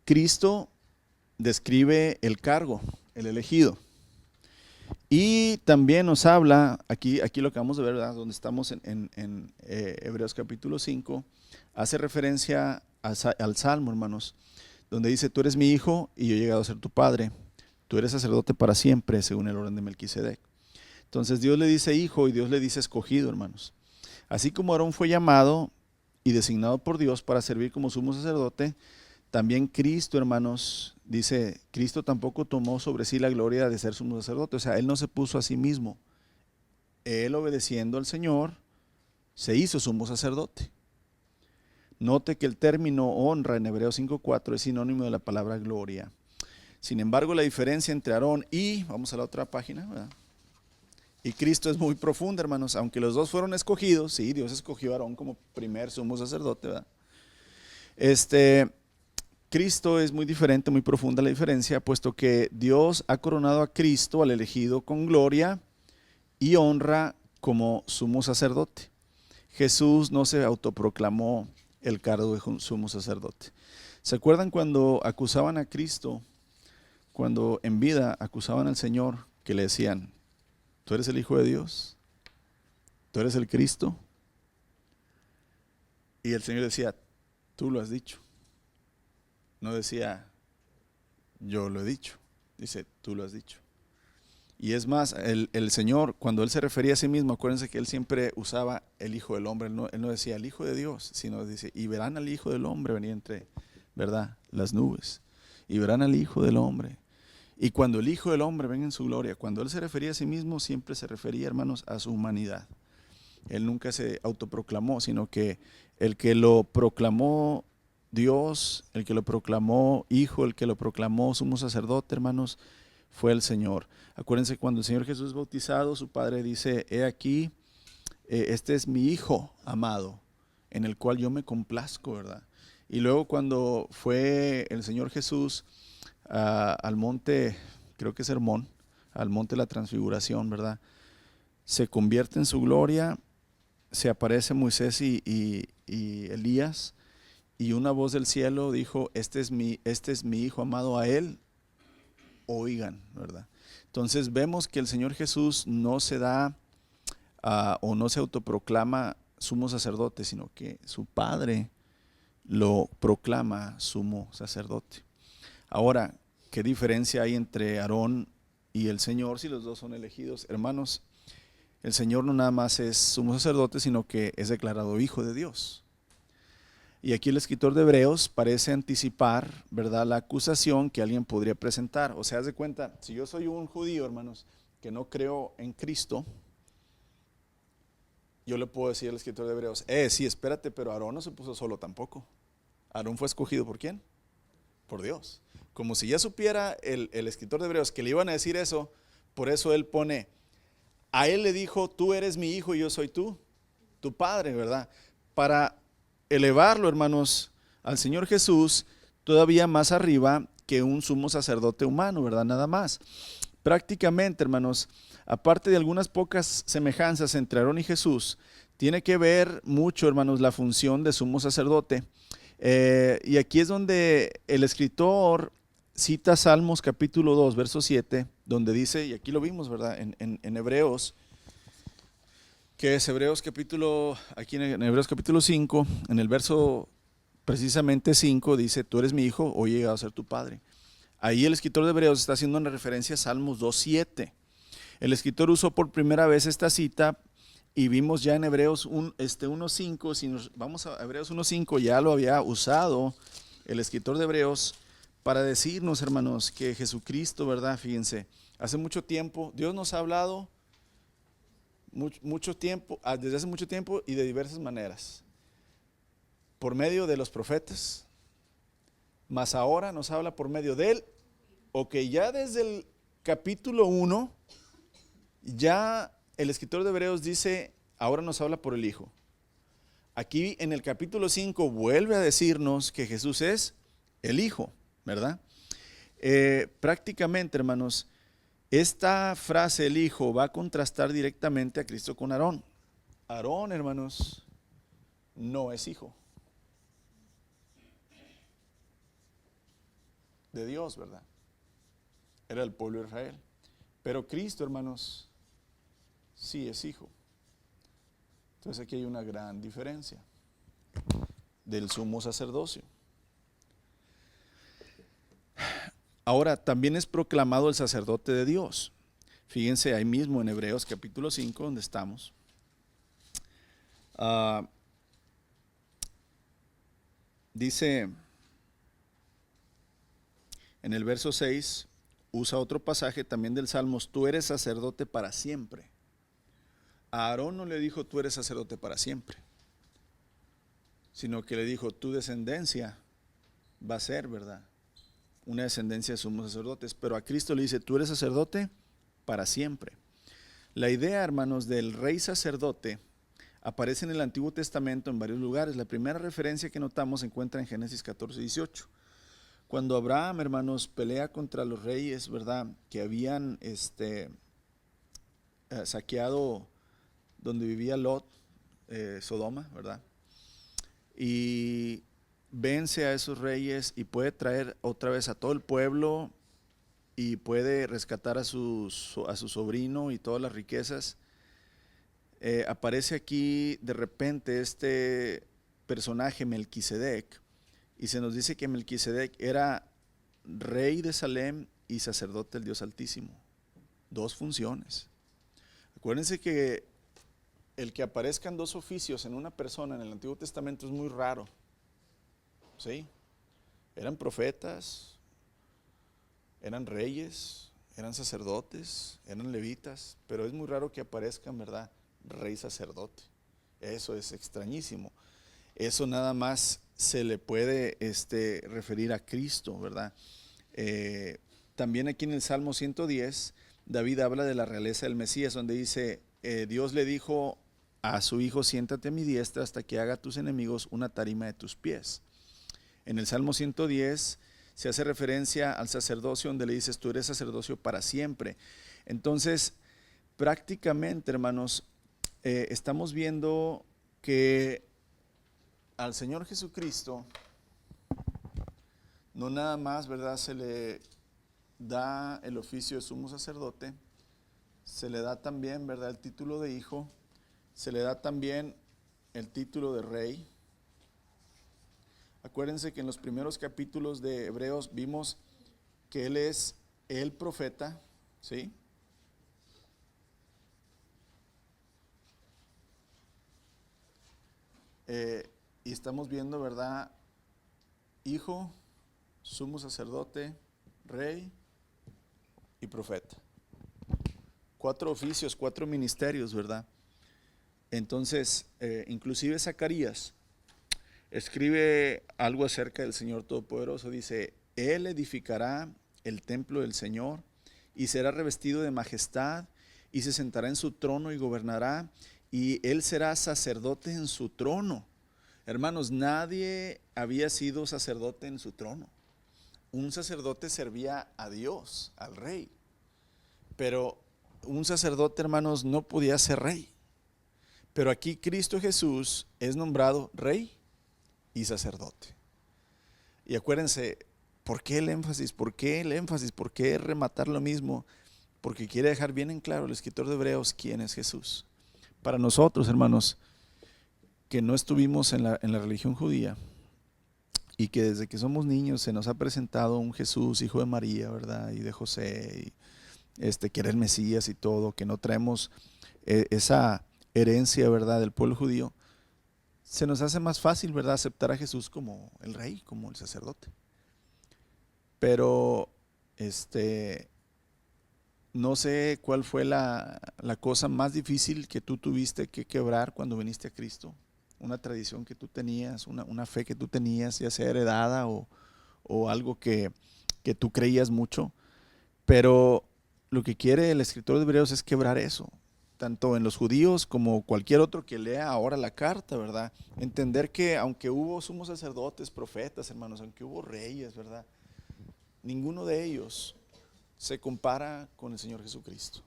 Cristo describe el cargo, el elegido. Y también nos habla, aquí lo acabamos de ver, ¿verdad?, donde estamos en Hebreos capítulo 5, hace referencia al Salmo, hermanos, donde dice: tú eres mi hijo y yo he llegado a ser tu padre, tú eres sacerdote para siempre, según el orden de Melquisedec. Entonces Dios le dice hijo y Dios le dice escogido, hermanos. Así como Aarón fue llamado y designado por Dios para servir como sumo sacerdote, también Cristo, hermanos, dice, Cristo tampoco tomó sobre sí la gloria de ser sumo sacerdote. O sea, Él no se puso a sí mismo. Él, obedeciendo al Señor, se hizo sumo sacerdote. Note que el término honra en Hebreos 5:4 es sinónimo de la palabra gloria. Sin embargo, la diferencia entre Aarón y, vamos a la otra página, ¿verdad?, y Cristo es muy profunda, hermanos. Aunque los dos fueron escogidos, sí, Dios escogió a Aarón como primer sumo sacerdote, ¿verdad?, Cristo es muy diferente, muy profunda la diferencia, puesto que Dios ha coronado a Cristo, al elegido, con gloria y honra como sumo sacerdote. Jesús no se autoproclamó el cargo de sumo sacerdote. ¿Se acuerdan cuando acusaban a Cristo, cuando en vida acusaban al Señor, que le decían, ¿tú eres el Hijo de Dios? ¿Tú eres el Cristo? Y el Señor decía, tú lo has dicho. No decía, yo lo he dicho. Dice, tú lo has dicho. Y es más, el Señor, cuando Él se refería a sí mismo, acuérdense que Él siempre usaba el Hijo del Hombre. Él no decía el Hijo de Dios, sino dice, y verán al Hijo del Hombre venir entre, ¿verdad?, las nubes. Y verán al Hijo del Hombre. Y cuando el Hijo del Hombre venga en su gloria, cuando Él se refería a sí mismo, siempre se refería, hermanos, a su humanidad. Él nunca se autoproclamó, sino que el que lo proclamó Dios, el que lo proclamó Hijo, el que lo proclamó sumo sacerdote, hermanos, fue el Señor. Acuérdense, cuando el Señor Jesús es bautizado, su Padre dice, he aquí, este es mi Hijo amado, en el cual yo me complazco, ¿verdad? Y luego cuando fue el Señor Jesús al monte, creo que es Hermón, al monte de la transfiguración, ¿verdad? Se convierte en su gloria, se aparece Moisés y Elías, y una voz del cielo dijo, este es mi Hijo amado, a él oigan, ¿verdad? Entonces vemos que el Señor Jesús no se da o no se autoproclama sumo sacerdote, sino que su Padre lo proclama sumo sacerdote. Ahora, ¿qué diferencia hay entre Aarón y el Señor si los dos son elegidos? Hermanos, el Señor no nada más es sumo sacerdote, sino que es declarado Hijo de Dios. Y aquí el escritor de Hebreos parece anticipar, ¿verdad?, la acusación que alguien podría presentar. O sea, haz de cuenta, si yo soy un judío, hermanos, que no creo en Cristo, yo le puedo decir al escritor de Hebreos, sí, espérate, pero Aarón no se puso solo tampoco. Aarón fue escogido ¿por quién? Por Dios. Como si ya supiera el escritor de Hebreos que le iban a decir eso, por eso él pone, a él le dijo, tú eres mi hijo y yo soy tu padre, ¿verdad? Para elevarlo, hermanos, al Señor Jesús todavía más arriba que un sumo sacerdote humano, ¿verdad? Nada más. Prácticamente, hermanos, aparte de algunas pocas semejanzas entre Aarón y Jesús, tiene que ver mucho, hermanos, la función de sumo sacerdote. Y aquí es donde el escritor cita Salmos capítulo 2, verso 7, donde dice, y aquí lo vimos, ¿verdad? En Hebreos, que es Hebreos capítulo, aquí en Hebreos capítulo 5, en el verso precisamente 5, dice, tú eres mi hijo, hoy he llegado a ser tu padre. Ahí el escritor de Hebreos está haciendo una referencia a Salmos 2.7. El escritor usó por primera vez esta cita y vimos ya en Hebreos 1.5, si nos vamos a Hebreos 1.5, ya lo había usado el escritor de Hebreos para decirnos, hermanos, que Jesucristo, ¿verdad? Fíjense, hace mucho tiempo Dios nos ha hablado mucho tiempo, desde hace mucho tiempo y de diversas maneras, por medio de los profetas, mas ahora nos habla por medio de él, o que ya desde el capítulo 1, ya el escritor de Hebreos dice, ahora nos habla por el Hijo. Aquí en el capítulo 5 vuelve a decirnos que Jesús es el Hijo, ¿verdad? Prácticamente, hermanos, esta frase, el Hijo, va a contrastar directamente a Cristo con Aarón. Aarón, hermanos, no es hijo de Dios, ¿verdad? Era el pueblo de Israel. Pero Cristo, hermanos, sí es hijo. Entonces aquí hay una gran diferencia del sumo sacerdocio. Ahora, también es proclamado el sacerdote de Dios. Fíjense ahí mismo en Hebreos capítulo 5, donde estamos. Dice en el verso 6, usa otro pasaje también del Salmos, tú eres sacerdote para siempre. A Aarón no le dijo, tú eres sacerdote para siempre, sino que le dijo, tu descendencia va a ser, ¿verdad?, una descendencia de sumos sacerdotes. Pero a Cristo le dice, tú eres sacerdote para siempre. La idea, hermanos, del rey sacerdote, Aparece en el Antiguo Testamento en varios lugares. La primera referencia que notamos se encuentra en Génesis 14:18. Cuando Abraham, hermanos, pelea contra los reyes, ¿verdad? Que habían saqueado donde vivía Lot, Sodoma, ¿verdad? Y vence a esos reyes y puede traer otra vez a todo el pueblo y puede rescatar a su sobrino y todas las riquezas. Aparece aquí de repente este personaje Melquisedec y se nos dice que Melquisedec era rey de Salem y sacerdote del Dios Altísimo. Dos funciones. Acuérdense que el que aparezcan dos oficios en una persona en el Antiguo Testamento es muy raro. ¿Sí? Eran profetas, eran reyes, eran sacerdotes, eran levitas, pero es muy raro que aparezcan, ¿verdad?, rey sacerdote. Eso es extrañísimo. Eso nada más se le puede referir a Cristo, ¿verdad? También aquí en el Salmo 110, David habla de la realeza del Mesías, donde dice, Dios le dijo a su hijo, siéntate a mi diestra hasta que haga a tus enemigos una tarima de tus pies. En el Salmo 110 se hace referencia al sacerdocio, donde le dices, tú eres sacerdocio para siempre. Entonces, prácticamente, hermanos, estamos viendo que al Señor Jesucristo no nada más, ¿verdad?, se le da el oficio de sumo sacerdote, se le da también, ¿verdad?, el título de hijo, se le da también el título de rey. Acuérdense que en los primeros capítulos de Hebreos vimos que Él es el profeta, ¿sí? Y estamos viendo, ¿verdad?, hijo, sumo sacerdote, rey y profeta. 4 oficios, 4 ministerios, ¿verdad? Entonces, inclusive Zacarías escribe algo acerca del Señor Todopoderoso. Dice, Él edificará el templo del Señor y será revestido de majestad y se sentará en su trono y gobernará y Él será sacerdote en su trono. Hermanos, nadie había sido sacerdote en su trono. Un sacerdote servía a Dios, al rey. Pero un sacerdote, hermanos, no podía ser rey. Pero aquí Cristo Jesús es nombrado rey y sacerdote. Y acuérdense, ¿por qué el énfasis? ¿Por qué el énfasis? ¿Por qué rematar lo mismo? Porque quiere dejar bien en claro el escritor de Hebreos quién es Jesús. Para nosotros, hermanos, que no estuvimos en la religión judía y que desde que somos niños se nos ha presentado un Jesús, hijo de María, ¿verdad? Y de José, y que era el Mesías y todo, que no traemos esa herencia, ¿verdad?, del pueblo judío, se nos hace más fácil, ¿verdad?, aceptar a Jesús como el rey, como el sacerdote. Pero no sé cuál fue la cosa más difícil que tú tuviste que quebrar cuando viniste a Cristo. Una tradición que tú tenías, una fe que tú tenías, ya sea heredada o algo que tú creías mucho. Pero lo que quiere el escritor de Hebreos es quebrar eso, tanto en los judíos como cualquier otro que lea ahora la carta, ¿verdad? Entender que aunque hubo sumos sacerdotes, profetas, hermanos, aunque hubo reyes, ¿verdad?, ninguno de ellos se compara con el Señor Jesucristo.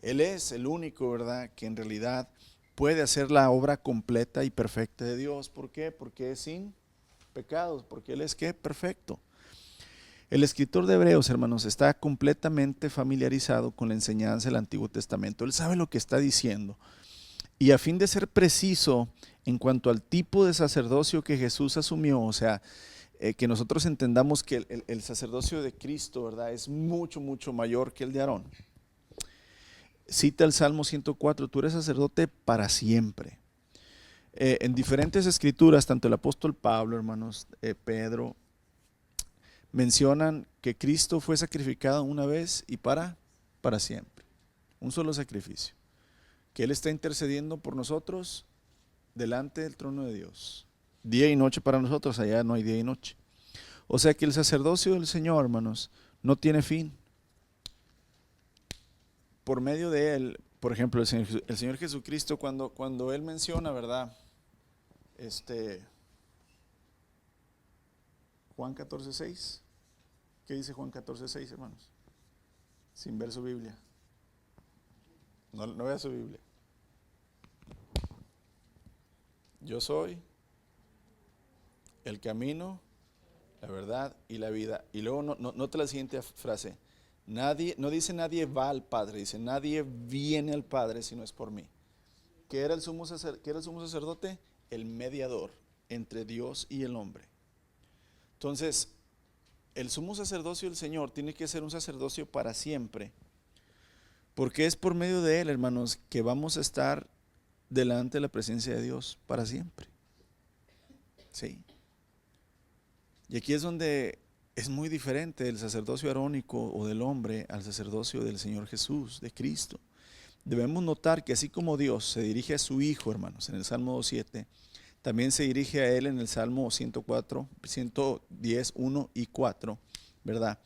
Él es el único, ¿verdad?, que en realidad puede hacer la obra completa y perfecta de Dios. ¿Por qué? Porque es sin pecados, porque Él es ¿qué? Perfecto. El escritor de Hebreos, hermanos, está completamente familiarizado con la enseñanza del Antiguo Testamento. Él sabe lo que está diciendo. Y a fin de ser preciso en cuanto al tipo de sacerdocio que Jesús asumió, o sea, que nosotros entendamos que el sacerdocio de Cristo, ¿verdad?, es mucho, mucho mayor que el de Aarón. Cita el Salmo 104, tú eres sacerdote para siempre. En diferentes escrituras, tanto el apóstol Pablo, hermanos, Pedro, mencionan que Cristo fue sacrificado una vez y para siempre. Un solo sacrificio. Que Él está intercediendo por nosotros delante del trono de Dios. Día y noche para nosotros, allá no hay día y noche. O sea que el sacerdocio del Señor, hermanos, no tiene fin. Por medio de Él por ejemplo, el Señor Jesucristo, cuando Él menciona, ¿verdad? Juan 14:6. ¿Qué dice Juan 14:6, hermanos? Sin ver su Biblia. No vea su Biblia. Yo soy el camino, la verdad y la vida. Y luego nota la siguiente frase. No dice nadie va al Padre, dice nadie viene al Padre si no es por mí. ¿Qué era el sumo sacerdote? El mediador entre Dios y el hombre. Entonces, el sumo sacerdocio del Señor tiene que ser un sacerdocio para siempre, porque es por medio de Él, hermanos, que vamos a estar delante de la presencia de Dios para siempre. ¿Sí? Y aquí es donde es muy diferente el sacerdocio arónico o del hombre al sacerdocio del Señor Jesús, de Cristo. Debemos notar que así como Dios se dirige a su Hijo, hermanos, en el Salmo 2:7, también se dirige a Él en el Salmo 110, 1 y 4, ¿verdad?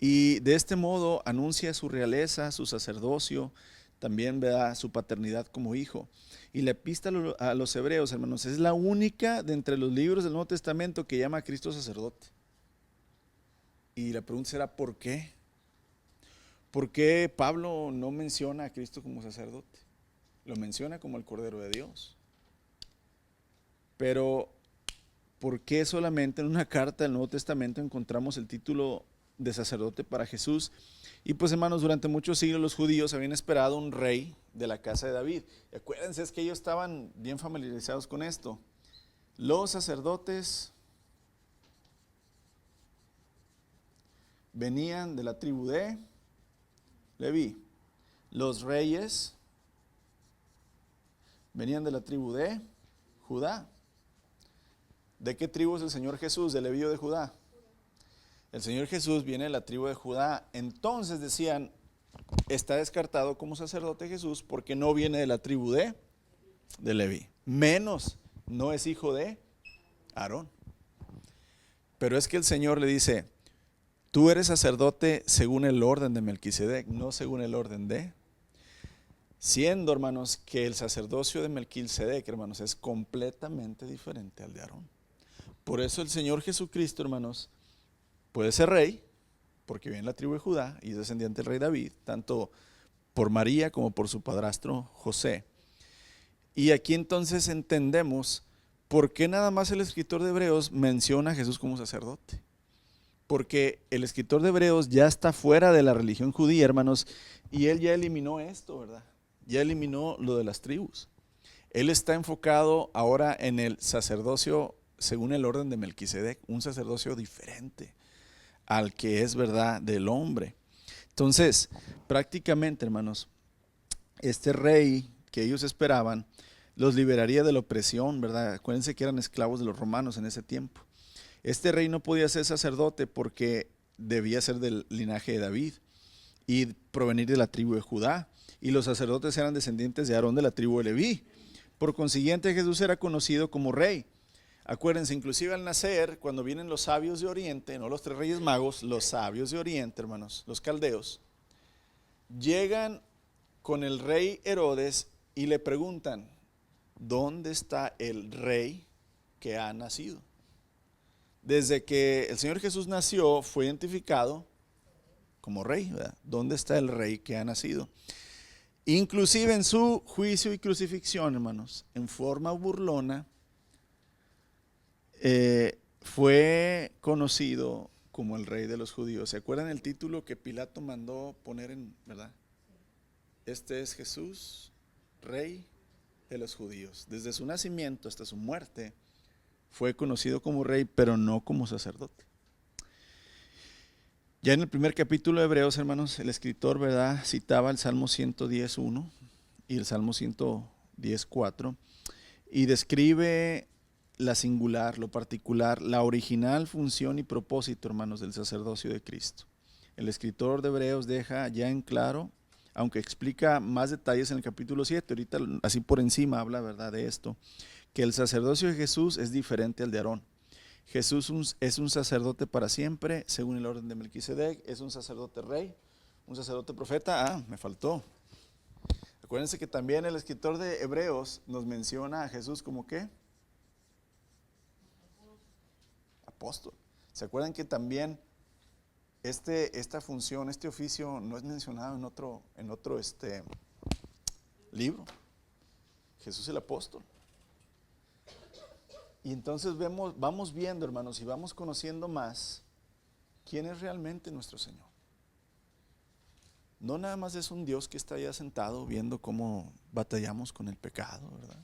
Y de este modo anuncia su realeza, su sacerdocio, también, ¿verdad?, su paternidad como hijo. Y la epístola a los Hebreos, hermanos, es la única de entre los libros del Nuevo Testamento que llama a Cristo sacerdote. Y la pregunta será, ¿por qué? ¿Por qué Pablo no menciona a Cristo como sacerdote? Lo menciona como el Cordero de Dios. Pero, ¿por qué solamente en una carta del Nuevo Testamento encontramos el título de sacerdote para Jesús? Y pues, hermanos, durante muchos siglos los judíos habían esperado un rey de la casa de David. Y acuérdense, es que ellos estaban bien familiarizados con esto. Los sacerdotes venían de la tribu de Leví. Los reyes venían de la tribu de Judá. ¿De qué tribu es el Señor Jesús? ¿De Leví o de Judá? El Señor Jesús viene de la tribu de Judá. Entonces decían, está descartado como sacerdote Jesús porque no viene de la tribu de Leví. Menos, no es hijo de Aarón. Pero es que el Señor le dice, tú eres sacerdote según el orden de Melquisedec, no según el orden de. Siendo, hermanos, que el sacerdocio de Melquisedec, hermanos, es completamente diferente al de Aarón. Por eso el Señor Jesucristo, hermanos, puede ser rey, porque viene de la tribu de Judá y es descendiente del rey David, tanto por María como por su padrastro José. Y aquí entonces entendemos por qué nada más el escritor de Hebreos menciona a Jesús como sacerdote. Porque el escritor de Hebreos ya está fuera de la religión judía, hermanos, y él ya eliminó esto, ¿verdad? Ya eliminó lo de las tribus. Él está enfocado ahora en el sacerdocio según el orden de Melquisedec, un sacerdocio diferente al que es, ¿verdad?, del hombre. Entonces, prácticamente, hermanos, este rey que ellos esperaban los liberaría de la opresión, ¿verdad? Acuérdense que eran esclavos de los romanos en ese tiempo. Este rey no podía ser sacerdote porque debía ser del linaje de David y provenir de la tribu de Judá. Y los sacerdotes eran descendientes de Aarón de la tribu de Leví. Por consiguiente, Jesús era conocido como rey. Acuérdense, inclusive al nacer, cuando vienen los sabios de Oriente, no los 3 reyes magos, los sabios de Oriente, hermanos, los caldeos, llegan con el rey Herodes y le preguntan, ¿dónde está el rey que ha nacido? Desde que el Señor Jesús nació, fue identificado como rey, ¿verdad? ¿Dónde está el rey que ha nacido? Inclusive en su juicio y crucifixión, hermanos, en forma burlona, fue conocido como el rey de los judíos. ¿Se acuerdan el título que Pilato mandó poner verdad? Este es Jesús, rey de los judíos. Desde su nacimiento hasta su muerte fue conocido como rey, pero no como sacerdote. Ya en el primer capítulo de Hebreos, hermanos, el escritor, ¿verdad?, citaba el Salmo 110:1 y el Salmo 110:4 y describe la singular, lo particular, la original función y propósito, hermanos, del sacerdocio de Cristo. El escritor de Hebreos deja ya en claro, aunque explica más detalles en el capítulo 7, ahorita así por encima habla, ¿verdad?, de esto, que el sacerdocio de Jesús es diferente al de Aarón. Jesús es un sacerdote para siempre, según el orden de Melquisedec, es un sacerdote rey, un sacerdote profeta. Me faltó. Acuérdense que también el escritor de Hebreos nos menciona a Jesús como ¿qué? Apóstol. ¿Se acuerdan que también esta función, este oficio no es mencionado en otro libro? Jesús el apóstol. Y entonces vamos viendo, hermanos, y vamos conociendo más quién es realmente nuestro Señor. No nada más es un Dios que está allá sentado viendo cómo batallamos con el pecado, ¿verdad?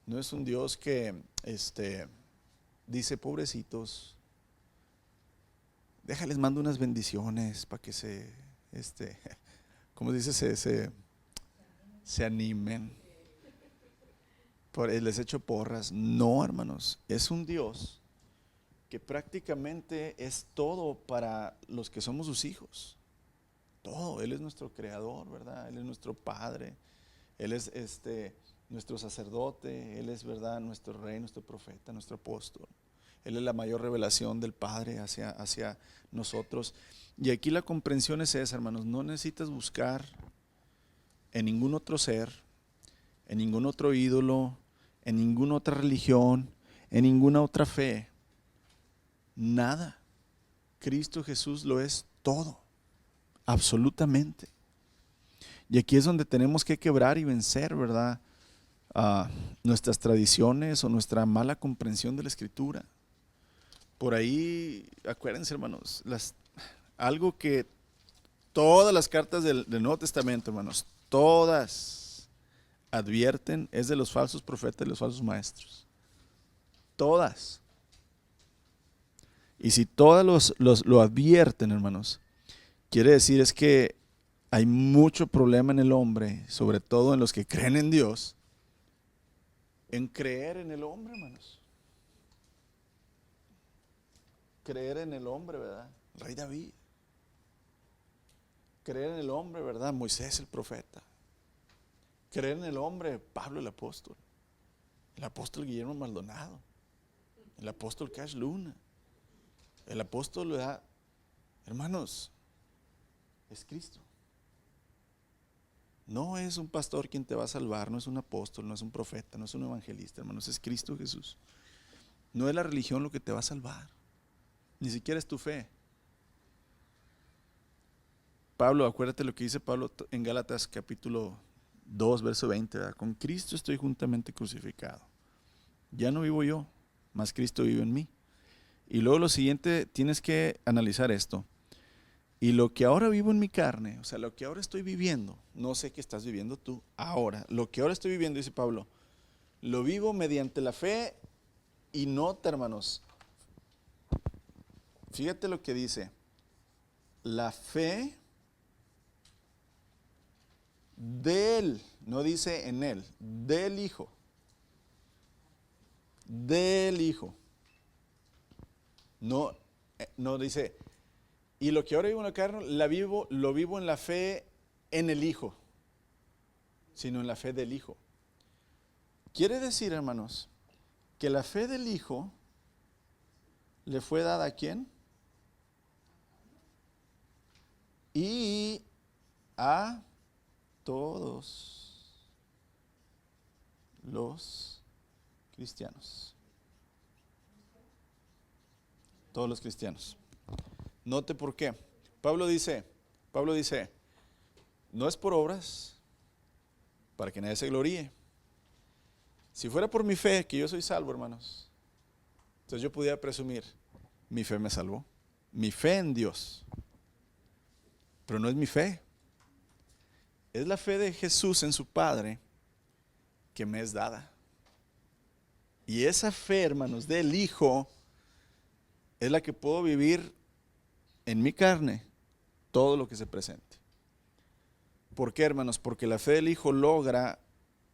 No es un Dios que dice, pobrecitos, déjales, mando unas bendiciones para que como dice, se animen. Les echo porras. No, hermanos, es un Dios que prácticamente es todo para los que somos sus hijos. Todo. Él es nuestro creador, ¿verdad? Él es nuestro padre. Él es nuestro sacerdote. Él es, ¿verdad?, nuestro rey, nuestro profeta, nuestro apóstol. Él es la mayor revelación del Padre hacia nosotros. Y aquí la comprensión es esa, hermanos. No necesitas buscar en ningún otro ser, en ningún otro ídolo, en ninguna otra religión, en ninguna otra fe. Nada. Cristo Jesús lo es todo, absolutamente. Y aquí es donde tenemos que quebrar y vencer, ¿verdad?, nuestras tradiciones o nuestra mala comprensión de la Escritura. Por ahí, acuérdense, hermanos, algo que todas las cartas del Nuevo Testamento, hermanos, todas advierten es de los falsos profetas y los falsos maestros. Todas. Y si todas lo advierten, hermanos, quiere decir es que hay mucho problema en el hombre, sobre todo en los que creen en Dios, en creer en el hombre, hermanos. Creer en el hombre, ¿verdad? El rey David. Creer en el hombre, ¿verdad? Moisés el profeta. Creer en el hombre, Pablo el apóstol. El apóstol Guillermo Maldonado. El apóstol Cash Luna. El apóstol, ¿verdad? Hermanos, es Cristo. No es un pastor quien te va a salvar, no es un apóstol, no es un profeta, no es un evangelista, hermanos, es Cristo Jesús. No es la religión lo que te va a salvar, ni siquiera es tu fe. Pablo, acuérdate lo que dice Pablo en Gálatas capítulo 2, verso 20, ¿verdad? Con Cristo estoy juntamente crucificado. Ya no vivo yo, mas Cristo vive en mí. Y luego lo siguiente, tienes que analizar esto. Y lo que ahora vivo en mi carne, o sea, lo que ahora estoy viviendo, no sé qué estás viviendo tú ahora, lo que ahora estoy viviendo, dice Pablo, lo vivo mediante la fe y nota, hermanos. Fíjate lo que dice, la fe del, no dice en él, del Hijo. Del Hijo. No, no dice, y lo que ahora vivo en la carne, lo vivo en la fe en el Hijo, sino en la fe del Hijo. Quiere decir, hermanos, que la fe del Hijo le fue dada ¿a quién? Y a todos los cristianos. Todos los cristianos. Note por qué. Pablo dice, no es por obras, para que nadie se gloríe. Si fuera por mi fe, que yo soy salvo, hermanos, entonces yo pudiera presumir, mi fe me salvó. Mi fe en Dios. Pero no es mi fe. Es la fe de Jesús en su Padre que me es dada. Y esa fe, hermanos, del Hijo es la que puedo vivir en mi carne todo lo que se presente. ¿Por qué, hermanos? Porque la fe del Hijo logra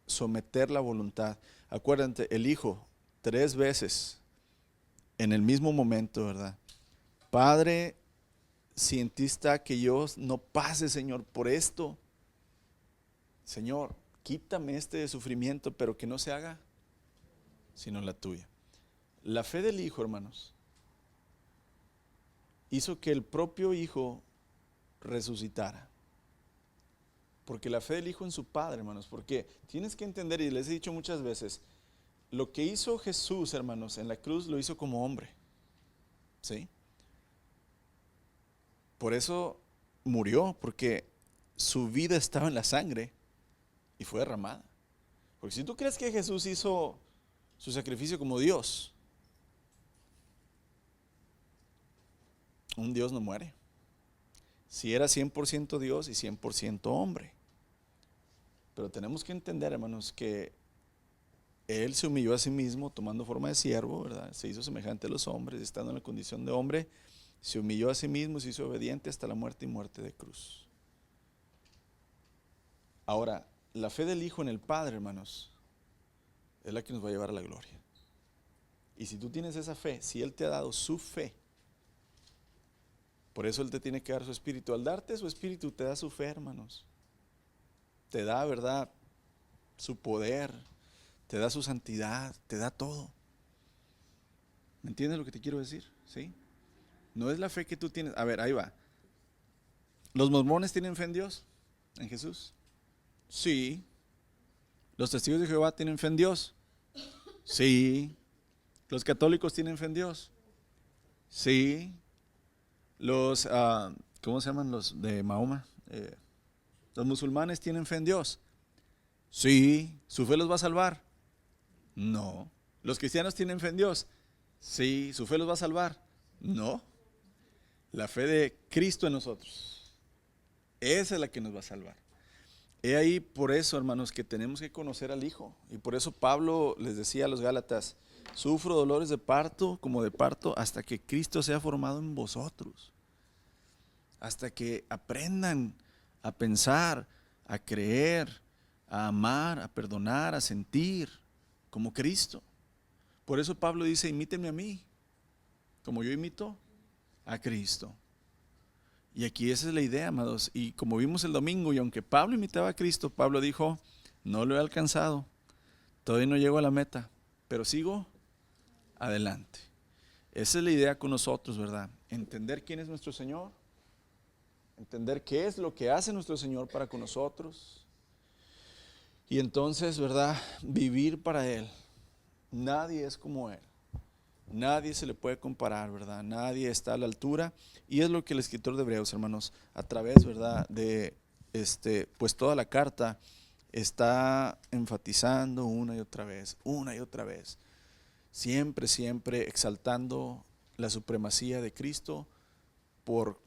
someter la voluntad. Acuérdate, el Hijo 3 veces en el mismo momento, ¿verdad? Padre, si en ti está que yo no pase, Señor, por esto. Señor, quítame este sufrimiento, pero que no se haga sino la tuya. La fe del Hijo, hermanos, hizo que el propio Hijo resucitara. Porque la fe del Hijo en su Padre, hermanos, porque tienes que entender, y les he dicho muchas veces, lo que hizo Jesús, hermanos, en la cruz lo hizo como hombre, ¿sí? Por eso murió, porque su vida estaba en la sangre y fue derramada. Porque si tú crees que Jesús hizo su sacrificio como Dios, un Dios no muere. Si era 100% Dios y 100% hombre. Pero tenemos que entender, hermanos, que Él se humilló a sí mismo tomando forma de siervo, ¿verdad? Se hizo semejante a los hombres, estando en la condición de hombre, se humilló a sí mismo, se hizo obediente hasta la muerte y muerte de cruz. Ahora, la fe del Hijo en el Padre, hermanos, es la que nos va a llevar a la gloria. Y si tú tienes esa fe, si Él te ha dado su fe, por eso Él te tiene que dar su espíritu. Al darte su espíritu, te da su fe, hermanos. Te da, ¿verdad?, su poder, te da su santidad, te da todo. ¿Me entiendes lo que te quiero decir? ¿Sí? No es la fe que tú tienes. A ver, ahí va. ¿Los mormones tienen fe en Dios? ¿En Jesús? Sí. ¿Los testigos de Jehová tienen fe en Dios? Sí. ¿Los católicos tienen fe en Dios? Sí. Los, ¿cómo se llaman los de Mahoma? ¿Los musulmanes tienen fe en Dios? Sí. ¿Su fe los va a salvar? No. ¿Los cristianos tienen fe en Dios? Sí. ¿Su fe los va a salvar? No. La fe de Cristo en nosotros. Esa es la que nos va a salvar. He ahí por eso, hermanos, que tenemos que conocer al Hijo. Y por eso Pablo les decía a los Gálatas, sufro dolores de parto como de parto hasta que Cristo sea formado en vosotros. Hasta que aprendan a pensar, a creer, a amar, a perdonar, a sentir como Cristo. Por eso Pablo dice, imítenme a mí, como yo imito a Cristo. Y aquí esa es la idea, amados. Y como vimos el domingo, y aunque Pablo imitaba a Cristo, Pablo dijo, no lo he alcanzado, todavía no llego a la meta, pero sigo adelante. Esa es la idea con nosotros, ¿verdad? Entender quién es nuestro Señor, entender qué es lo que hace nuestro Señor para con nosotros. Y entonces, ¿verdad? Vivir para Él. Nadie es como Él. Nadie se le puede comparar, ¿verdad? Nadie está a la altura. Y es lo que el escritor de Hebreos, hermanos, a través, ¿verdad?, de pues toda la carta está enfatizando una y otra vez. Siempre, siempre exaltando la supremacía de Cristo por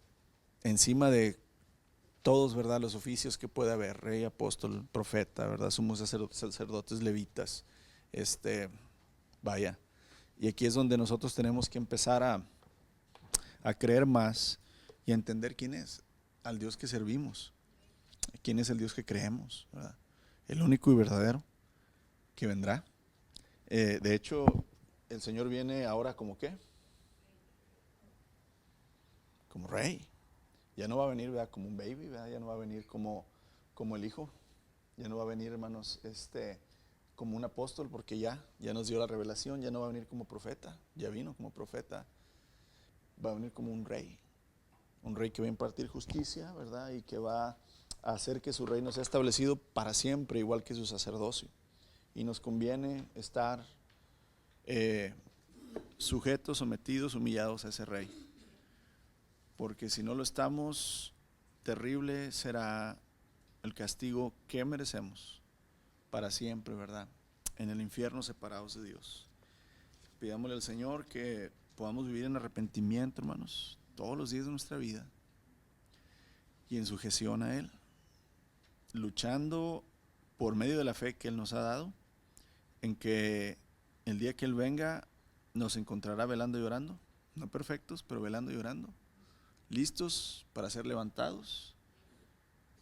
encima de todos, ¿verdad?, los oficios que puede haber, rey, apóstol, profeta, ¿verdad?, sumos sacerdotes, levitas, vaya. Y aquí es donde nosotros tenemos que empezar a creer más y a entender quién es, al Dios que servimos, quién es el Dios que creemos, ¿verdad? El único y verdadero que vendrá. De hecho, el Señor viene ahora como ¿qué? Como rey. Ya no va a venir, ¿verdad?, como un baby, ¿verdad? Ya no va a venir como el Hijo. Ya no va a venir, hermanos, como un apóstol, porque ya nos dio la revelación. Ya no va a venir como profeta, ya vino como profeta. Va a venir como un rey que va a impartir justicia, ¿verdad? Y que va a hacer que su reino sea establecido para siempre, igual que su sacerdocio. Y nos conviene estar sujetos, sometidos, humillados a ese rey. Porque si no lo estamos, terrible será el castigo que merecemos para siempre, ¿verdad? En el infierno, separados de Dios. Pidámosle al Señor que podamos vivir en arrepentimiento, hermanos, todos los días de nuestra vida y en sujeción a Él, luchando por medio de la fe que Él nos ha dado, en que el día que Él venga nos encontrará velando y orando, no perfectos, pero velando y orando, listos para ser levantados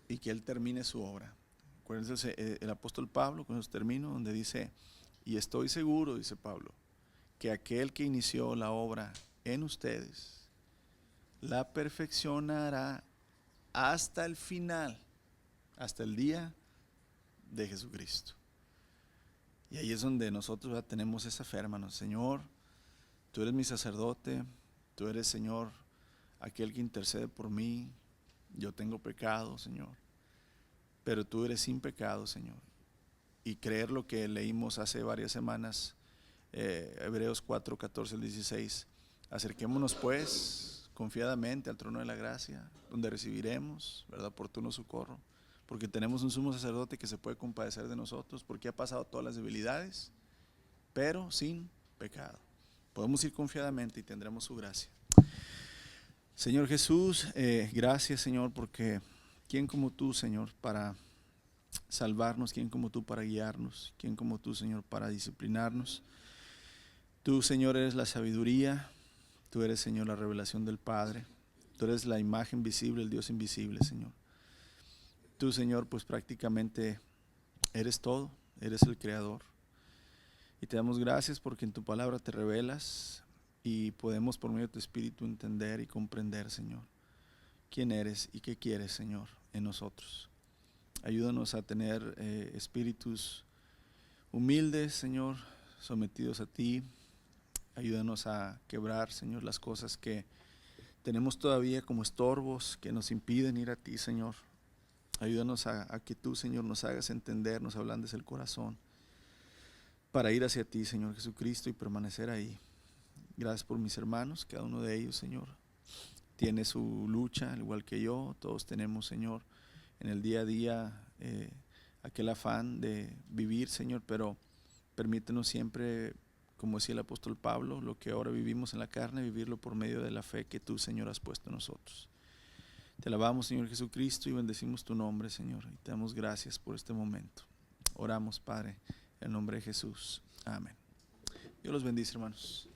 y que Él termine su obra. Acuérdense el apóstol Pablo, con eso termino, donde dice, y estoy seguro, dice Pablo, que aquel que inició la obra en ustedes la perfeccionará hasta el final, hasta el día de Jesucristo. Y ahí es donde nosotros ya tenemos esa fe, hermanos. Señor, tú eres mi sacerdote, tú eres, Señor, aquel que intercede por mí. Yo tengo pecado, Señor, pero tú eres sin pecado, Señor. Y creer lo que leímos hace varias semanas, Hebreos 4, 14 al 16. Acerquémonos pues confiadamente al trono de la gracia, donde recibiremos, ¿verdad?, oportuno socorro, porque tenemos un sumo sacerdote que se puede compadecer de nosotros, porque ha pasado todas las debilidades, pero sin pecado. Podemos ir confiadamente y tendremos su gracia. Señor Jesús, gracias, Señor, porque ¿quién como tú, Señor, para salvarnos? ¿Quién como tú para guiarnos? ¿Quién como tú, Señor, para disciplinarnos? Tú, Señor, eres la sabiduría. Tú eres, Señor, la revelación del Padre. Tú eres la imagen visible, el Dios invisible, Señor. Tú, Señor, pues prácticamente eres todo, eres el Creador. Y te damos gracias porque en tu palabra te revelas y podemos por medio de tu Espíritu entender y comprender, Señor, quién eres y qué quieres, Señor, en nosotros. Ayúdanos a tener espíritus humildes, Señor, sometidos a ti. Ayúdanos a quebrar, Señor, las cosas que tenemos todavía como estorbos que nos impiden ir a ti, Señor. Ayúdanos a que tú, Señor, nos hagas entender, nos ablandes el corazón para ir hacia ti, Señor Jesucristo, y permanecer ahí. Gracias por mis hermanos, cada uno de ellos, Señor, tiene su lucha, al igual que yo. Todos tenemos, Señor, en el día a día aquel afán de vivir, Señor, pero permítenos siempre, como decía el apóstol Pablo, lo que ahora vivimos en la carne, vivirlo por medio de la fe que tú, Señor, has puesto en nosotros. Te alabamos, Señor Jesucristo, y bendecimos tu nombre, Señor, y te damos gracias por este momento. Oramos, Padre, en el nombre de Jesús. Amén. Dios los bendice, hermanos.